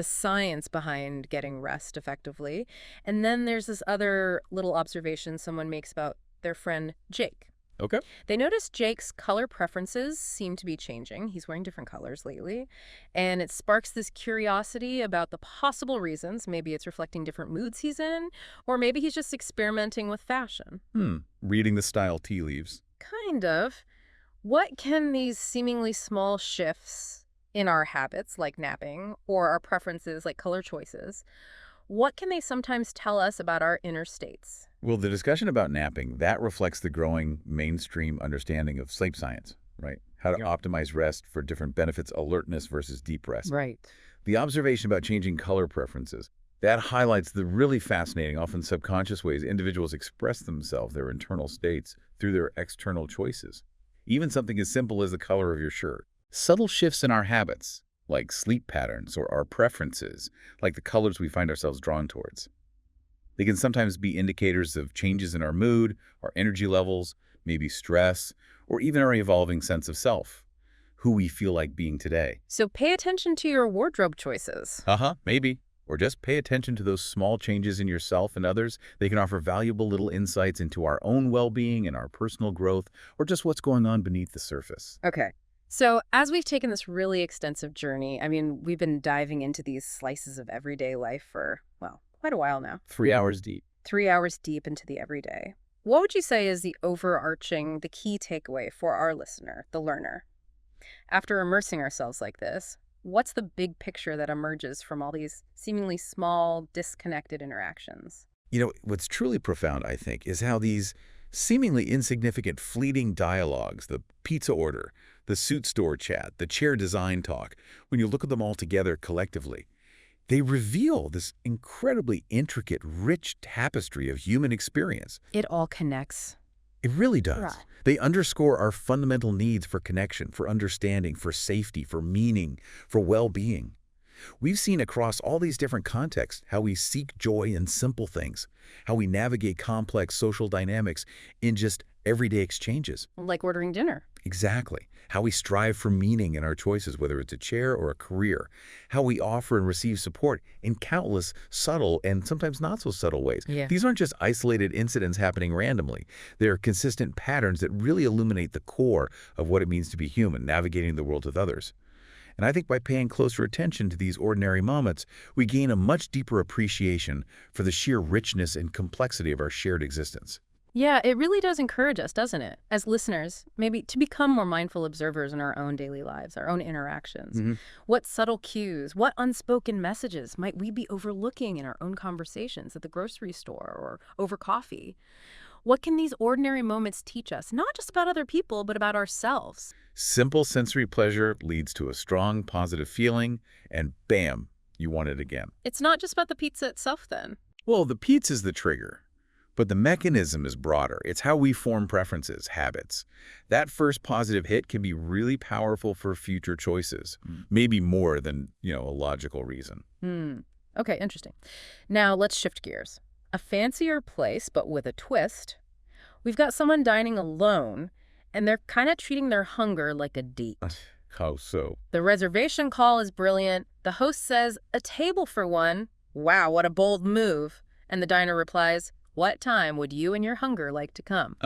science behind getting rest effectively. And then there's this other little observation someone makes about their friend Jake. Okay. They noticed Jake's color preferences seem to be changing. He's wearing different colors lately. And it sparks this curiosity about the possible reasons. Maybe it's reflecting different moods he's in, or maybe he's just experimenting with fashion. Reading the style tea leaves. Kind of. What can these seemingly small shifts in our habits, like napping, or our preferences, like color choices, what can they sometimes tell us about our inner states? Well, the discussion about napping, that reflects the growing mainstream understanding of sleep science, right? How to optimize rest for different benefits, alertness versus deep rest. Right. The observation about changing color preferences, That highlights the really fascinating, often subconscious ways individuals express themselves, their internal states, through their external choices. Even something as simple as the color of your shirt. Subtle shifts in our habits, like sleep patterns or our preferences, like the colors we find ourselves drawn towards. They can sometimes be indicators of changes in our mood, our energy levels, maybe stress, or even our evolving sense of self, who we feel like being today. So pay attention to your wardrobe choices. Maybe. Or just pay attention to those small changes in yourself and others. They can offer valuable little insights into our own well-being and our personal growth, or just what's going on beneath the surface. Okay. So as we've taken this really extensive journey, I mean, we've been diving into these slices of everyday life for, well, quite a while now. 3 hours deep. 3 hours deep into the everyday. What would you say is the key takeaway for our listener, the learner? After immersing ourselves like this, what's the big picture that emerges from all these seemingly small, disconnected interactions? What's truly profound, I think, is how these seemingly insignificant fleeting dialogues, the pizza order, the suit store chat, the chair design talk, when you look at them all together collectively, they reveal this incredibly intricate, rich tapestry of human experience. It all connects. It really does. Right. They underscore our fundamental needs for connection, for understanding, for safety, for meaning, for well-being. We've seen across all these different contexts how we seek joy in simple things, how we navigate complex social dynamics in just everyday exchanges. Like ordering dinner. Exactly. How we strive for meaning in our choices, whether it's a chair or a career. How we offer and receive support in countless subtle and sometimes not so subtle ways. Yeah. These aren't just isolated incidents happening randomly. They're consistent patterns that really illuminate the core of what it means to be human, navigating the world with others. And I think by paying closer attention to these ordinary moments, we gain a much deeper appreciation for the sheer richness and complexity of our shared existence. Yeah, it really does encourage us, doesn't it, as listeners, maybe to become more mindful observers in our own daily lives, our own interactions. What subtle cues, what unspoken messages might we be overlooking in our own conversations at the grocery store or over coffee? What can these ordinary moments teach us, not just about other people, but about ourselves? Simple sensory pleasure leads to a strong, positive feeling, and bam, you want it again. It's not just about the pizza itself, then. Well, the pizza's the trigger. But the mechanism is broader. It's how we form preferences, habits. That first positive hit can be really powerful for future choices, maybe more than, a logical reason. Okay, interesting. Now let's shift gears. A fancier place, but with a twist. We've got someone dining alone, and they're kind of treating their hunger like a date. How so? The reservation call is brilliant. The host says, "A table for one." Wow, what a bold move. And the diner replies, "What time would you and your hunger like to come?"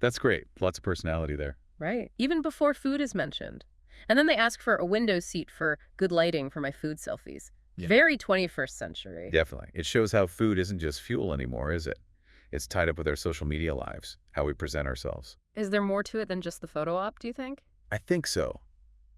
That's great. Lots of personality there. Right. Even before food is mentioned. And then they ask for a window seat for good lighting for my food selfies. Yeah. Very 21st century. Definitely. It shows how food isn't just fuel anymore, is it? It's tied up with our social media lives, how we present ourselves. Is there more to it than just the photo op, do you think? I think so.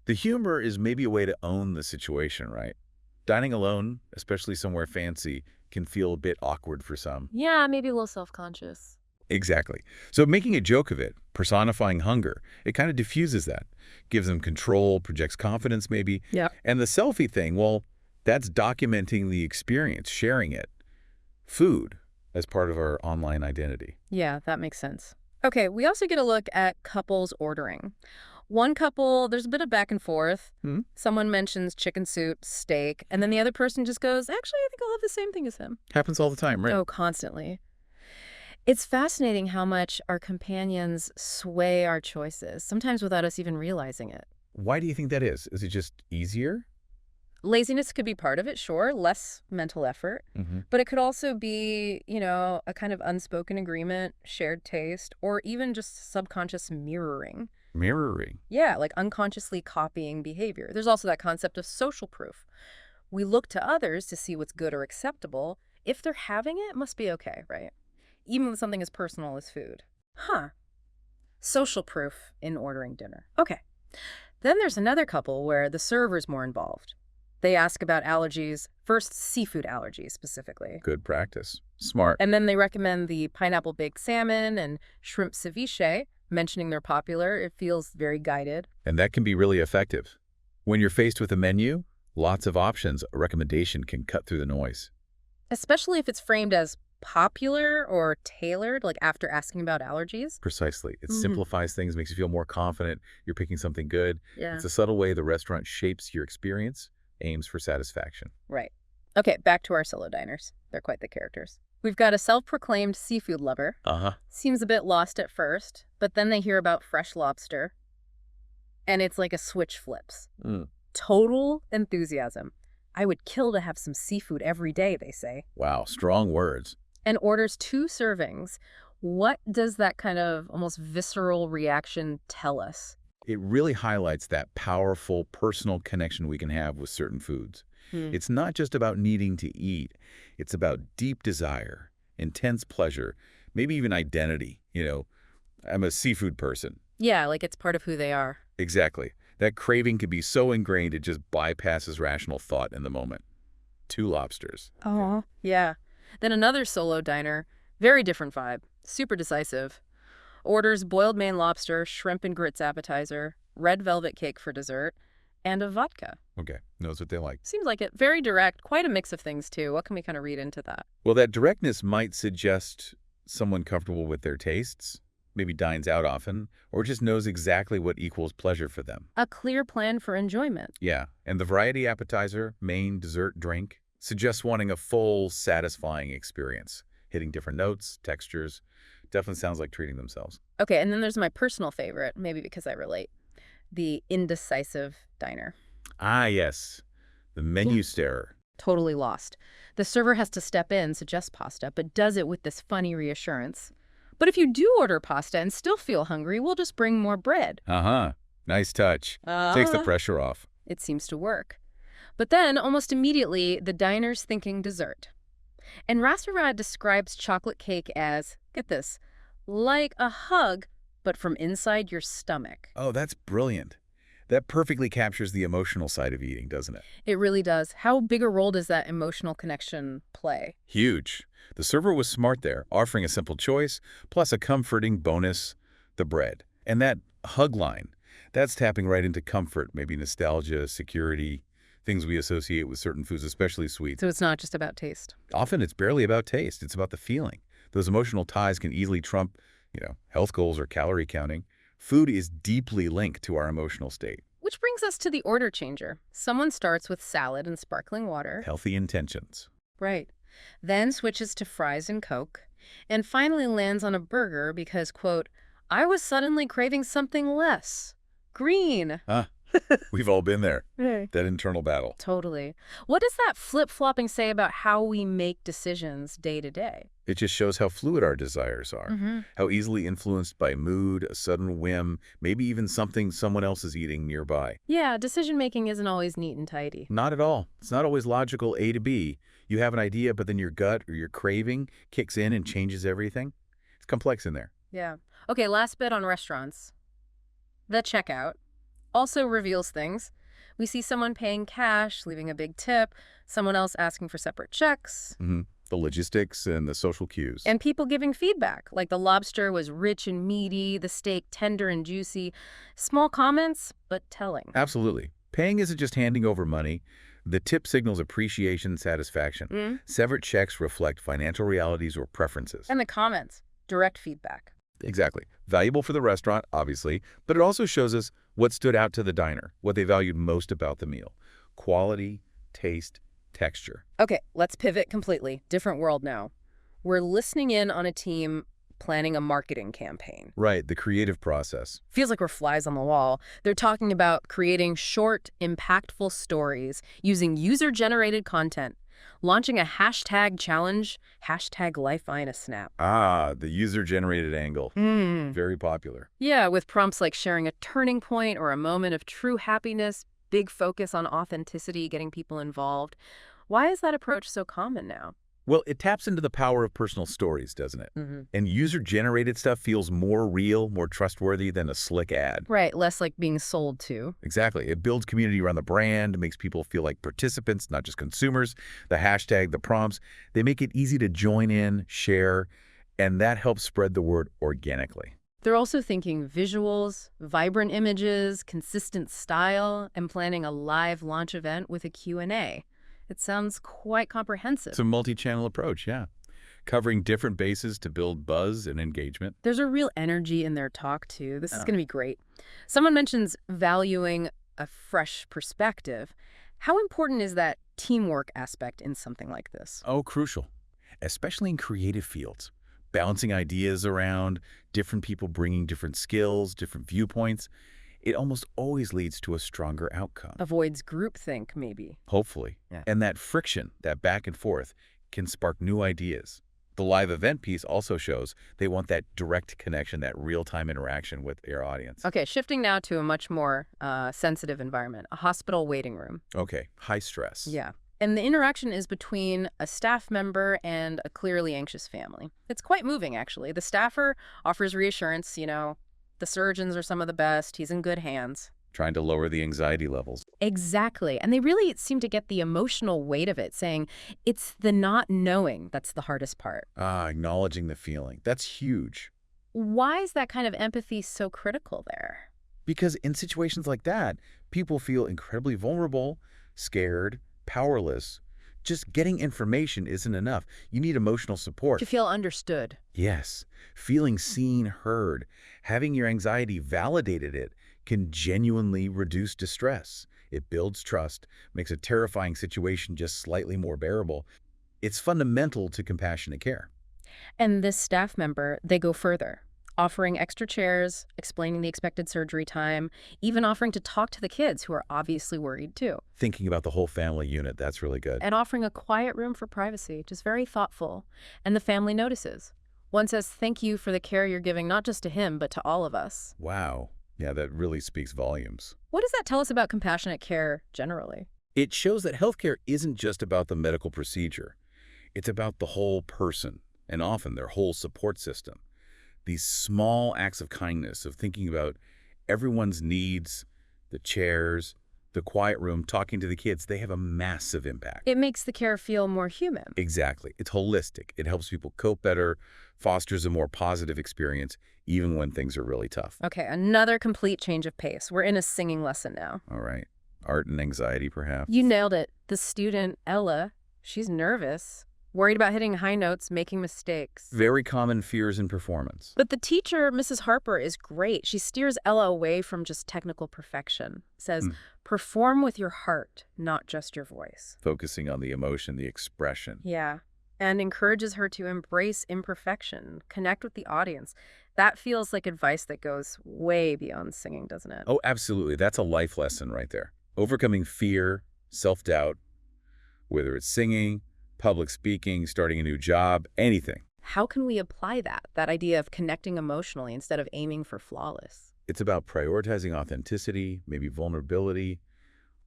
The humor is maybe a way to own the situation, right? Dining alone, especially somewhere fancy, can feel a bit awkward for some. Yeah, maybe a little self-conscious. Exactly. So making a joke of it, personifying hunger, it kind of diffuses that. Gives them control, projects confidence maybe. Yeah. And the selfie thing, well, that's documenting the experience, sharing it. Food as part of our online identity. Yeah, that makes sense. Okay, we also get a look at couples ordering. One couple, there's a bit of back and forth. Someone mentions chicken soup, steak, and then the other person just goes, "Actually, I think I'll have the same thing as him." Happens all the time, right? Oh, constantly. It's fascinating how much our companions sway our choices, sometimes without us even realizing it. Why do you think that is? Is it just easier? Laziness could be part of it, sure, less mental effort. But it could also be, a kind of unspoken agreement, shared taste, or even just subconscious mirroring. Mirroring. Yeah, like unconsciously copying behavior. There's also that concept of social proof. We look to others to see what's good or acceptable. If they're having it, it must be okay, right? Even with something as personal as food. Social proof in ordering dinner. Okay. Then there's another couple where the server's more involved. They ask about allergies, first seafood allergies specifically. Good practice. Smart. And then they recommend the pineapple baked salmon and shrimp ceviche, mentioning they're popular. It feels very guided. And that can be really effective. When you're faced with a menu, Lots of options. A recommendation can cut through the noise. Especially if it's framed as popular or tailored, like after asking about allergies. Precisely. It simplifies things, makes you feel more confident you're picking something good. Yeah. It's a subtle way the restaurant shapes your experience, aims for satisfaction. Right. Okay, back to our solo diners. They're quite the characters. We've got a self-proclaimed seafood lover. Seems a bit lost at first, but then they hear about fresh lobster, and it's like a switch flips. Total enthusiasm. I would kill to have some seafood every day, they say. Wow, strong words. And orders 2 servings. What does that kind of almost visceral reaction tell us? It really highlights that powerful personal connection we can have with certain foods. It's not just about needing to eat. It's about deep desire, intense pleasure, maybe even identity. I'm a seafood person. Yeah, like it's part of who they are. Exactly. That craving can be so ingrained it just bypasses rational thought in the moment. 2 lobsters. Oh. Yeah. Then another solo diner, very different vibe, super decisive. Orders boiled Maine lobster, shrimp and grits appetizer, red velvet cake for dessert, and a vodka. Okay, knows what they like. Seems like it. Very direct, quite a mix of things too. What can we kind of read into that? Well, that directness might suggest someone comfortable with their tastes, maybe dines out often, or just knows exactly what equals pleasure for them. A clear plan for enjoyment. Yeah, and the variety appetizer, main, dessert, drink, suggests wanting a full, satisfying experience, hitting different notes, textures. Definitely sounds like treating themselves. Okay, and then there's my personal favorite, maybe because I relate. The indecisive diner. Ah, yes. The menu starer. Totally lost. The server has to step in, suggest pasta, but does it with this funny reassurance. But if you do order pasta and still feel hungry, we'll just bring more bread. Nice touch. Takes the pressure off. It seems to work. But then, almost immediately, the diner's thinking dessert. And Rasarad describes chocolate cake as, get this, like a hug, but from inside your stomach. Oh, that's brilliant. That perfectly captures the emotional side of eating, doesn't it? It really does. How big a role does that emotional connection play? Huge. The server was smart there, offering a simple choice, plus a comforting bonus, the bread. And that hug line, that's tapping right into comfort, maybe nostalgia, security, things we associate with certain foods, especially sweets. So it's not just about taste. Often it's barely about taste. It's about the feeling. Those emotional ties can easily trump, health goals or calorie counting. Food is deeply linked to our emotional state. Which brings us to the order changer. Someone starts with salad and sparkling water. Healthy intentions. Right. Then switches to fries and Coke. And finally lands on a burger because, quote, I was suddenly craving something less. Green. We've all been there. Right. That internal battle. Totally. What does that flip-flopping say about how we make decisions day to day? It just shows how fluid our desires are, how easily influenced by mood, a sudden whim, maybe even something someone else is eating nearby. Yeah, decision-making isn't always neat and tidy. Not at all. It's not always logical A to B. You have an idea, but then your gut or your craving kicks in and changes everything. It's complex in there. Yeah. Okay, last bit on restaurants. The checkout also reveals things. We see someone paying cash, leaving a big tip, someone else asking for separate checks. The logistics and the social cues. And people giving feedback, like the lobster was rich and meaty, the steak tender and juicy. Small comments, but telling. Absolutely. Paying isn't just handing over money. The tip signals appreciation, satisfaction. Separate checks reflect financial realities or preferences. And the comments, direct feedback. Exactly. Valuable for the restaurant, obviously, but it also shows us what stood out to the diner, what they valued most about the meal. Quality, taste, texture. Okay, let's pivot completely. Different world now. We're listening in on a team planning a marketing campaign. Right, the creative process. Feels like we're flies on the wall. They're talking about creating short, impactful stories using user-generated content, launching a hashtag challenge, #LifeInaSnap. The user-generated angle. Very popular. Yeah, with prompts like sharing a turning point or a moment of true happiness, big focus on authenticity, getting people involved. Why is that approach so common now? Well, it taps into the power of personal stories, doesn't it? And user-generated stuff feels more real, more trustworthy than a slick ad. Right, less like being sold to. Exactly. It builds community around the brand, makes people feel like participants, not just consumers. The hashtag, the prompts, they make it easy to join in, share, and that helps spread the word organically. They're also thinking visuals, vibrant images, consistent style, and planning a live launch event with a Q&A. It sounds quite comprehensive. It's a multi-channel approach, yeah. Covering different bases to build buzz and engagement. There's a real energy in their talk, too. This is going to be great. Someone mentions valuing a fresh perspective. How important is that teamwork aspect in something like this? Oh, crucial, especially in creative fields. Bouncing ideas around, different people bringing different skills, different viewpoints. It almost always leads to a stronger outcome. Avoids groupthink, maybe. Hopefully. Yeah. And that friction, that back and forth, can spark new ideas. The live event piece also shows they want that direct connection, that real-time interaction with their audience. Okay, shifting now to a much more sensitive environment, a hospital waiting room. Okay, high stress. Yeah. And the interaction is between a staff member and a clearly anxious family. It's quite moving, actually. The staffer offers reassurance, the surgeons are some of the best, he's in good hands. Trying to lower the anxiety levels. Exactly. And they really seem to get the emotional weight of it, saying it's the not knowing that's the hardest part. Acknowledging the feeling. That's huge. Why is that kind of empathy so critical there? Because in situations like that, people feel incredibly vulnerable, scared, powerless. Just getting information isn't enough. You need emotional support. To feel understood. Yes. Feeling seen, heard, having your anxiety validated can genuinely reduce distress. It builds trust, makes a terrifying situation just slightly more bearable. It's fundamental to compassionate care. And this staff member, they go further, offering extra chairs, explaining the expected surgery time, even offering to talk to the kids who are obviously worried too. Thinking about the whole family unit, that's really good. And offering a quiet room for privacy, just very thoughtful. And the family notices. One says, thank you for the care you're giving, not just to him, but to all of us. Wow. Yeah, that really speaks volumes. What does that tell us about compassionate care generally? It shows that healthcare isn't just about the medical procedure. It's about the whole person, and often their whole support system. These small acts of kindness, of thinking about everyone's needs, the chairs, the quiet room, talking to the kids, they have a massive impact. It makes the care feel more human. Exactly. It's holistic. It helps people cope better, fosters a more positive experience, even when things are really tough. Okay, another complete change of pace. We're in a singing lesson now. All right. Art and anxiety, perhaps. You nailed it. The student, Ella, she's nervous, worried about hitting high notes, making mistakes. Very common fears in performance. But the teacher, Mrs. Harper, is great. She steers Ella away from just technical perfection. Says, perform with your heart, not just your voice. Focusing on the emotion, the expression. Yeah. And encourages her to embrace imperfection, connect with the audience. That feels like advice that goes way beyond singing, doesn't it? Oh, absolutely. That's a life lesson right there. Overcoming fear, self-doubt, whether it's singing, public speaking, starting a new job, anything. How can we apply that idea of connecting emotionally instead of aiming for flawless? It's about prioritizing authenticity, maybe vulnerability.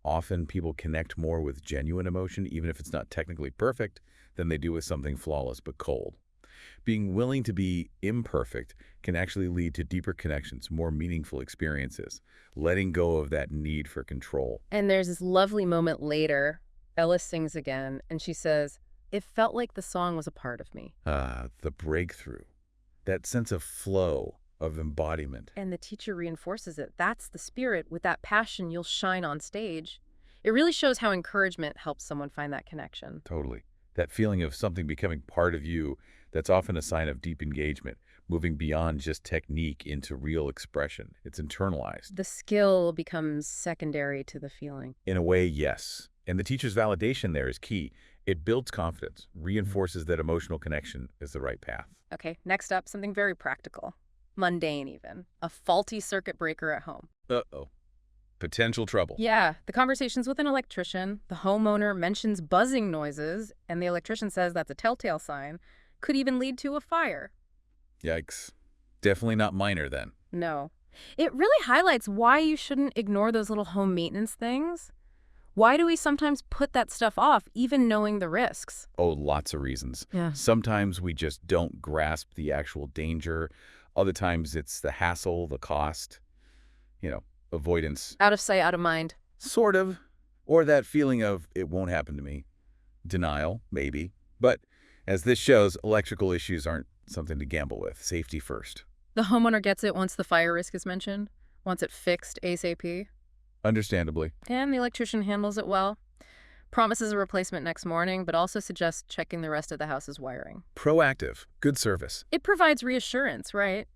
Often people connect more with genuine emotion, even if it's not technically perfect, than they do with something flawless but cold. Being willing to be imperfect can actually lead to deeper connections, more meaningful experiences, letting go of that need for control. And there's this lovely moment later. Ella sings again, and she says, it felt like the song was a part of me. The breakthrough, that sense of flow, of embodiment. And the teacher reinforces it. That's the spirit. With that passion, you'll shine on stage. It really shows how encouragement helps someone find that connection. Totally. That feeling of something becoming part of you, that's often a sign of deep engagement, moving beyond just technique into real expression. It's internalized. The skill becomes secondary to the feeling. In a way, yes. And the teacher's validation there is key. It builds confidence, reinforces that emotional connection is the right path. Okay, next up, something very practical. Mundane even. A faulty circuit breaker at home. Uh-oh. Potential trouble. Yeah, the conversation's with an electrician. The homeowner mentions buzzing noises, and the electrician says that's a telltale sign. Could even lead to a fire. Yikes. Definitely not minor then. No. It really highlights why you shouldn't ignore those little home maintenance things. Why do we sometimes put that stuff off, even knowing the risks? Oh, lots of reasons. Yeah. Sometimes we just don't grasp the actual danger. Other times it's the hassle, the cost, avoidance. Out of sight, out of mind. Sort of. Or that feeling of, it won't happen to me. Denial, maybe. But as this shows, electrical issues aren't something to gamble with. Safety first. The homeowner gets it once the fire risk is mentioned, wants it fixed ASAP. Understandably. And the electrician handles it well. Promises a replacement next morning, but also suggests checking the rest of the house's wiring. Proactive. Good service. It provides reassurance, right?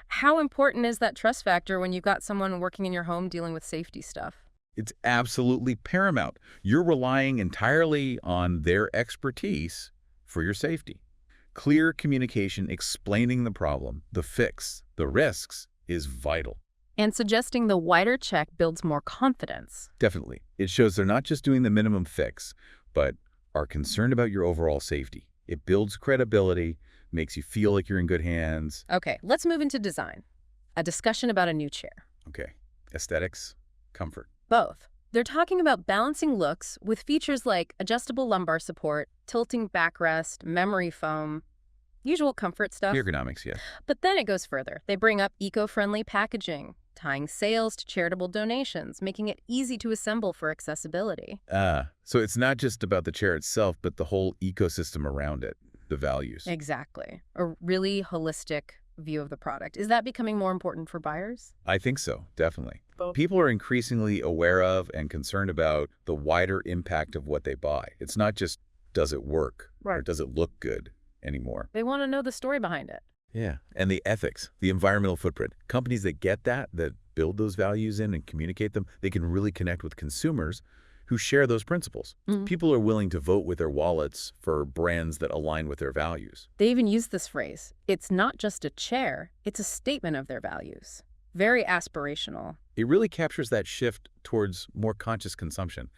How important is that trust factor when you've got someone working in your home dealing with safety stuff? It's absolutely paramount. You're relying entirely on their expertise for your safety. Clear communication explaining the problem, the fix, the risks is vital. And suggesting the wider check builds more confidence. Definitely. It shows they're not just doing the minimum fix, but are concerned about your overall safety. It builds credibility, makes you feel like you're in good hands. Okay, let's move into design. A discussion about a new chair. Okay. Aesthetics, comfort. Both. They're talking about balancing looks with features like adjustable lumbar support, tilting backrest, memory foam, usual comfort stuff. Ergonomics, yes. But then it goes further. They bring up eco-friendly packaging, tying sales to charitable donations, making it easy to assemble for accessibility. So it's not just about the chair itself, but the whole ecosystem around it, the values. Exactly. A really holistic view of the product. Is that becoming more important for buyers? I think so, definitely. People are increasingly aware of and concerned about the wider impact of what they buy. It's not just, does it work? Right. Or does it look good anymore? They want to know the story behind it. Yeah. And the ethics, the environmental footprint. Companies that get that build those values in and communicate them, they can really connect with consumers who share those principles. People are willing to vote with their wallets for brands that align with their values. They even use this phrase. It's not just a chair, it's a statement of their values. Very aspirational. It really captures that shift towards more conscious consumption.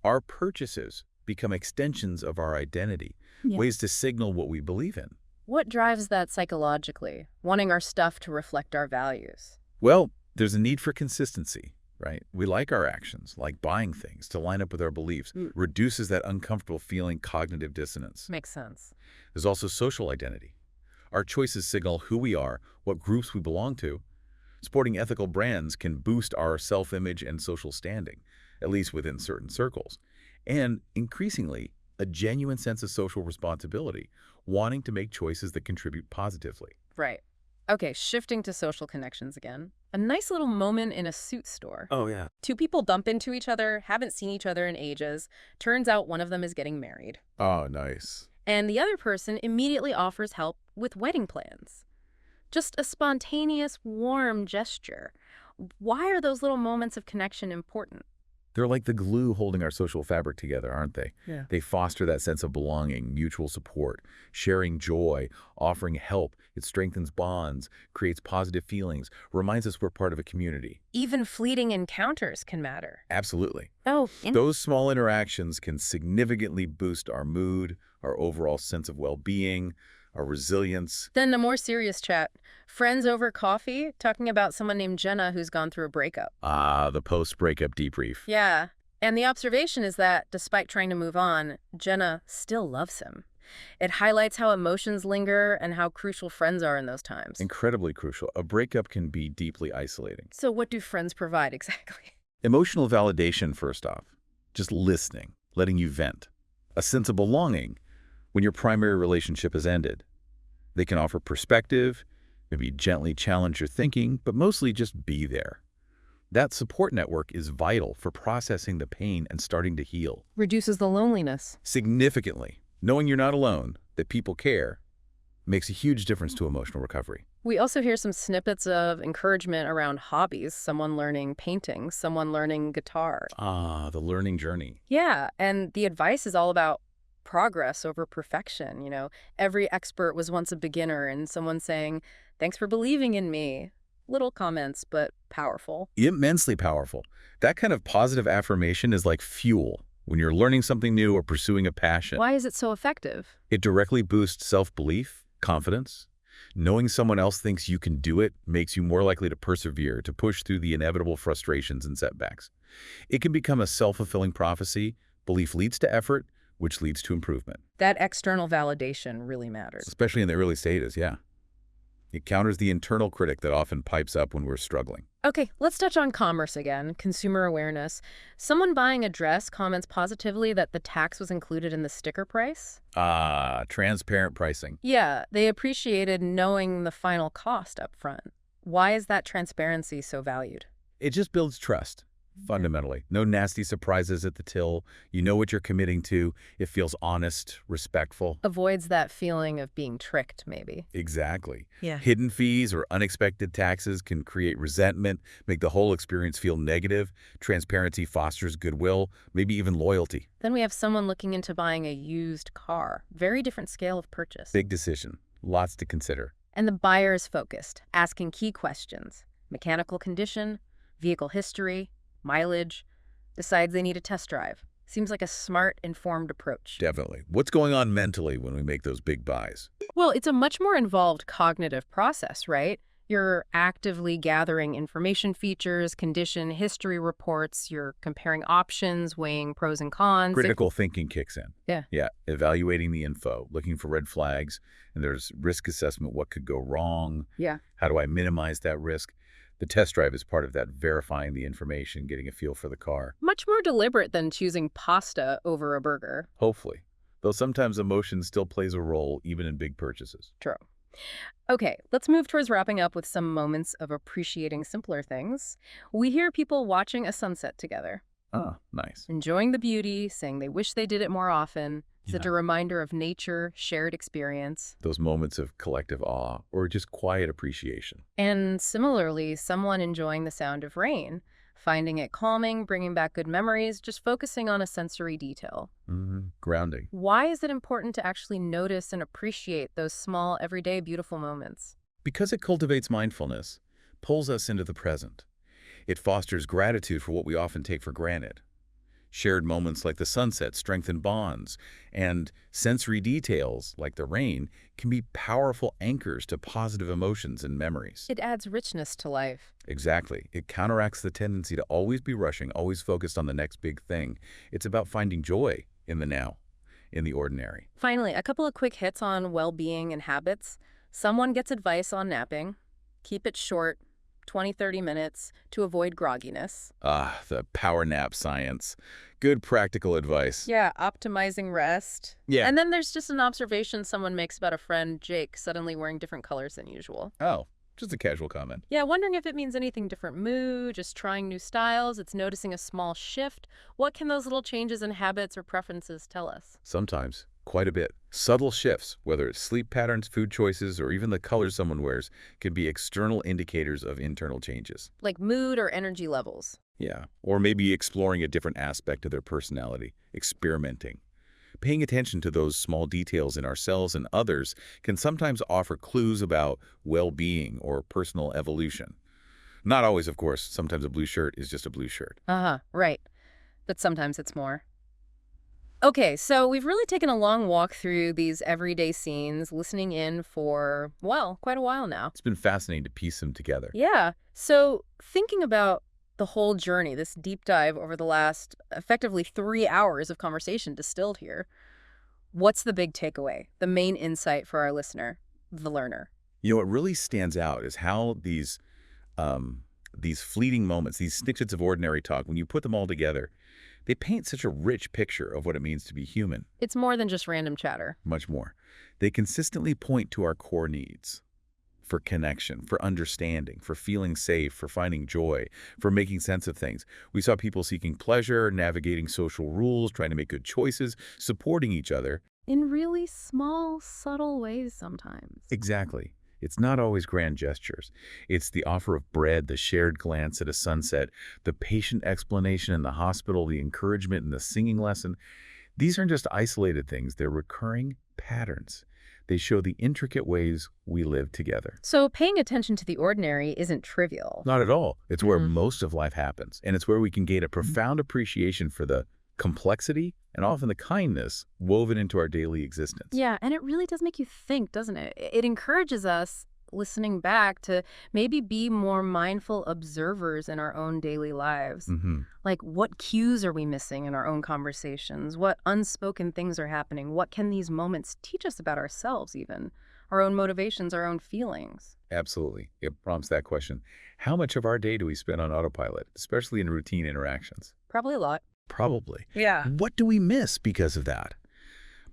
Our purchases become extensions of our identity, ways to signal what we believe in. What drives that psychologically, wanting our stuff to reflect our values? Well, there's a need for consistency, right? We like our actions, like buying things, to line up with our beliefs. Reduces that uncomfortable feeling, cognitive dissonance. Makes sense. There's also social identity. Our choices signal who we are, what groups we belong to. Supporting ethical brands can boost our self-image and social standing, at least within certain circles. And increasingly, a genuine sense of social responsibility, wanting to make choices that contribute positively. Right. Okay, shifting to social connections again. A nice little moment in a suit store. Oh, yeah. Two people bump into each other, haven't seen each other in ages. Turns out one of them is getting married. Oh, nice. And the other person immediately offers help with wedding plans. Just a spontaneous, warm gesture. Why are those little moments of connection important? They're like the glue holding our social fabric together, aren't they? Yeah. They foster that sense of belonging, mutual support, sharing joy, offering help. It strengthens bonds, creates positive feelings, reminds us we're part of a community. Even fleeting encounters can matter. Absolutely. Oh, those small interactions can significantly boost our mood, our overall sense of well-being, our resilience. Then a more serious chat. Friends over coffee, talking about someone named Jenna who's gone through a breakup. The post-breakup debrief. Yeah. And the observation is that, despite trying to move on, Jenna still loves him. It highlights how emotions linger and how crucial friends are in those times. Incredibly crucial. A breakup can be deeply isolating. So what do friends provide exactly? Emotional validation, first off. Just listening, letting you vent. A sense of belonging when your primary relationship has ended. They can offer perspective, maybe gently challenge your thinking, but mostly just be there. That support network is vital for processing the pain and starting to heal. Reduces the loneliness. Significantly. Knowing you're not alone, that people care, makes a huge difference to emotional recovery. We also hear some snippets of encouragement around hobbies, someone learning painting, someone learning guitar. The learning journey. Yeah, and the advice is all about progress over perfection. You know, every expert was once a beginner, and someone saying, "Thanks for believing in me." Little comments, but powerful. Immensely powerful. That kind of positive affirmation is like fuel when you're learning something new or pursuing a passion. Why is it so effective? It directly boosts self-belief, confidence. Knowing someone else thinks you can do it makes you more likely to persevere, to push through the inevitable frustrations and setbacks. It can become a self-fulfilling prophecy. Belief leads to effort, which leads to improvement. That external validation really matters. Especially in the early stages, yeah. It counters the internal critic that often pipes up when we're struggling. Okay, let's touch on commerce again, consumer awareness. Someone buying a dress comments positively that the tax was included in the sticker price. Ah, transparent pricing. Yeah, they appreciated knowing the final cost up front. Why is that transparency so valued? It just builds trust, fundamentally. No nasty surprises at the till. You know what you're committing to. It feels honest, respectful. Avoids that feeling of being tricked, maybe. Exactly. Yeah. Hidden fees or unexpected taxes can create resentment, make the whole experience feel negative. Transparency fosters goodwill, maybe even loyalty. Then we have someone looking into buying a used car. Very different scale of purchase. Big decision. Lots to consider. And the buyer is focused, asking key questions. Mechanical condition, vehicle history, mileage, decides they need a test drive. Seems like a smart, informed approach. Definitely. What's going on mentally when we make those big buys? Well, it's a much more involved cognitive process, right? You're actively gathering information features, condition, history reports, you're comparing options, weighing pros and cons. Critical thinking kicks in. Yeah. Yeah, evaluating the info, looking for red flags, and there's risk assessment, what could go wrong? Yeah. How do I minimize that risk? The test drive is part of that, verifying the information, getting a feel for the car. Much more deliberate than choosing pasta over a burger. Hopefully. Though sometimes emotion still plays a role, even in big purchases. True. Okay, let's move towards wrapping up with some moments of appreciating simpler things. We hear people watching a sunset together, Ah, nice. enjoying the beauty, saying they wish they did it more often. Is it Yeah. a reminder of nature, shared experience? Those moments of collective awe or just quiet appreciation. And similarly, someone enjoying the sound of rain, finding it calming, bringing back good memories, just focusing on a sensory detail. Grounding. Why is it important to actually notice and appreciate those small, everyday, beautiful moments? Because it cultivates mindfulness, pulls us into the present. It fosters gratitude for what we often take for granted. Shared moments like the sunset strengthen bonds, and sensory details like the rain can be powerful anchors to positive emotions and memories. It adds richness to life. Exactly. It counteracts the tendency to always be rushing, always focused on the next big thing. It's about finding joy in the now, in the ordinary. Finally, a couple of quick hits on well-being and habits. Someone gets advice on napping. Keep it short, 20-30 minutes, to avoid grogginess. Ah, the power nap science. Good practical advice. Yeah, optimizing rest. Yeah. And then there's just an observation someone makes about a friend, Jake, suddenly wearing different colors than usual. Oh, just a casual comment. Yeah, wondering if it means anything different mood, just trying new styles, it's noticing a small shift. What can those little changes in habits or preferences tell us? Sometimes, quite a bit. Subtle shifts, whether it's sleep patterns, food choices, or even the colors someone wears, can be external indicators of internal changes. Like mood or energy levels. Yeah, or maybe exploring a different aspect of their personality, experimenting. Paying attention to those small details in ourselves and others can sometimes offer clues about well-being or personal evolution. Not always, of course. Sometimes a blue shirt is just a blue shirt. Right. But sometimes it's more. Okay, so we've really taken a long walk through these everyday scenes, listening in for, well, quite a while now. It's been fascinating to piece them together. Yeah. So thinking about the whole journey, this deep dive over the last effectively 3 hours of conversation distilled here, what's the big takeaway, the main insight for our listener, the learner? You know, what really stands out is how these fleeting moments, these snippets of ordinary talk, when you put them all together, they paint such a rich picture of what it means to be human. It's more than just random chatter. Much more. They consistently point to our core needs. For connection, for understanding, for feeling safe, for finding joy, for making sense of things. We saw people seeking pleasure, navigating social rules, trying to make good choices, supporting each other. In really small, subtle ways sometimes. Exactly. It's not always grand gestures. It's the offer of bread, the shared glance at a sunset, the patient explanation in the hospital, the encouragement in the singing lesson. These aren't just isolated things. They're recurring patterns. They show the intricate ways we live together. So paying attention to the ordinary isn't trivial. Not at all. It's where most of life happens. And it's where we can gain a profound appreciation for the complexity and often the kindness woven into our daily existence. Yeah, and it really does make you think, doesn't it? It encourages us, listening back, to maybe be more mindful observers in our own daily lives. Like, what cues are we missing in our own conversations? What unspoken things are happening? What can these moments teach us about ourselves even? our own motivations, our own feelings. Absolutely. It prompts that question. How much of our day do we spend on autopilot, especially in routine interactions? Probably a lot. Probably. Yeah. What do we miss because of that?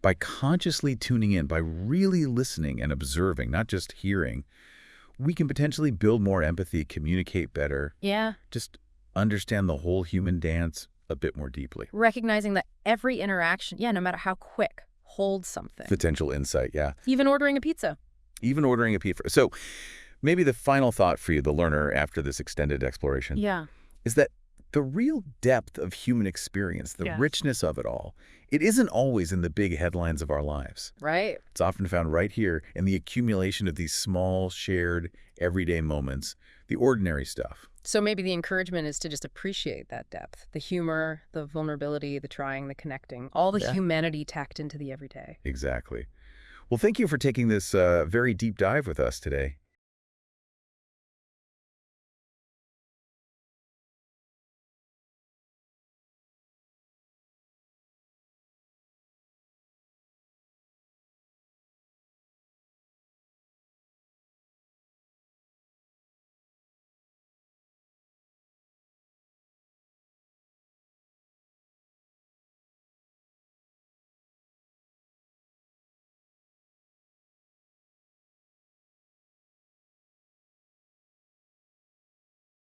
By consciously tuning in, by really listening and observing, not just hearing, we can potentially build more empathy, communicate better. Yeah. Just understand the whole human dance a bit more deeply. Recognizing that every interaction, no matter how quick, holds something. Potential insight, yeah. Even ordering a pizza. Even ordering a pizza. So maybe the final thought for you, the learner, after this extended exploration, is that the real depth of human experience, the richness of it all, it isn't always in the big headlines of our lives. Right. It's often found right here in the accumulation of these small, shared, everyday moments, the ordinary stuff. So maybe the encouragement is to just appreciate that depth, the humor, the vulnerability, the trying, the connecting, all the humanity tacked into the everyday. Exactly. Well, thank you for taking this very deep dive with us today.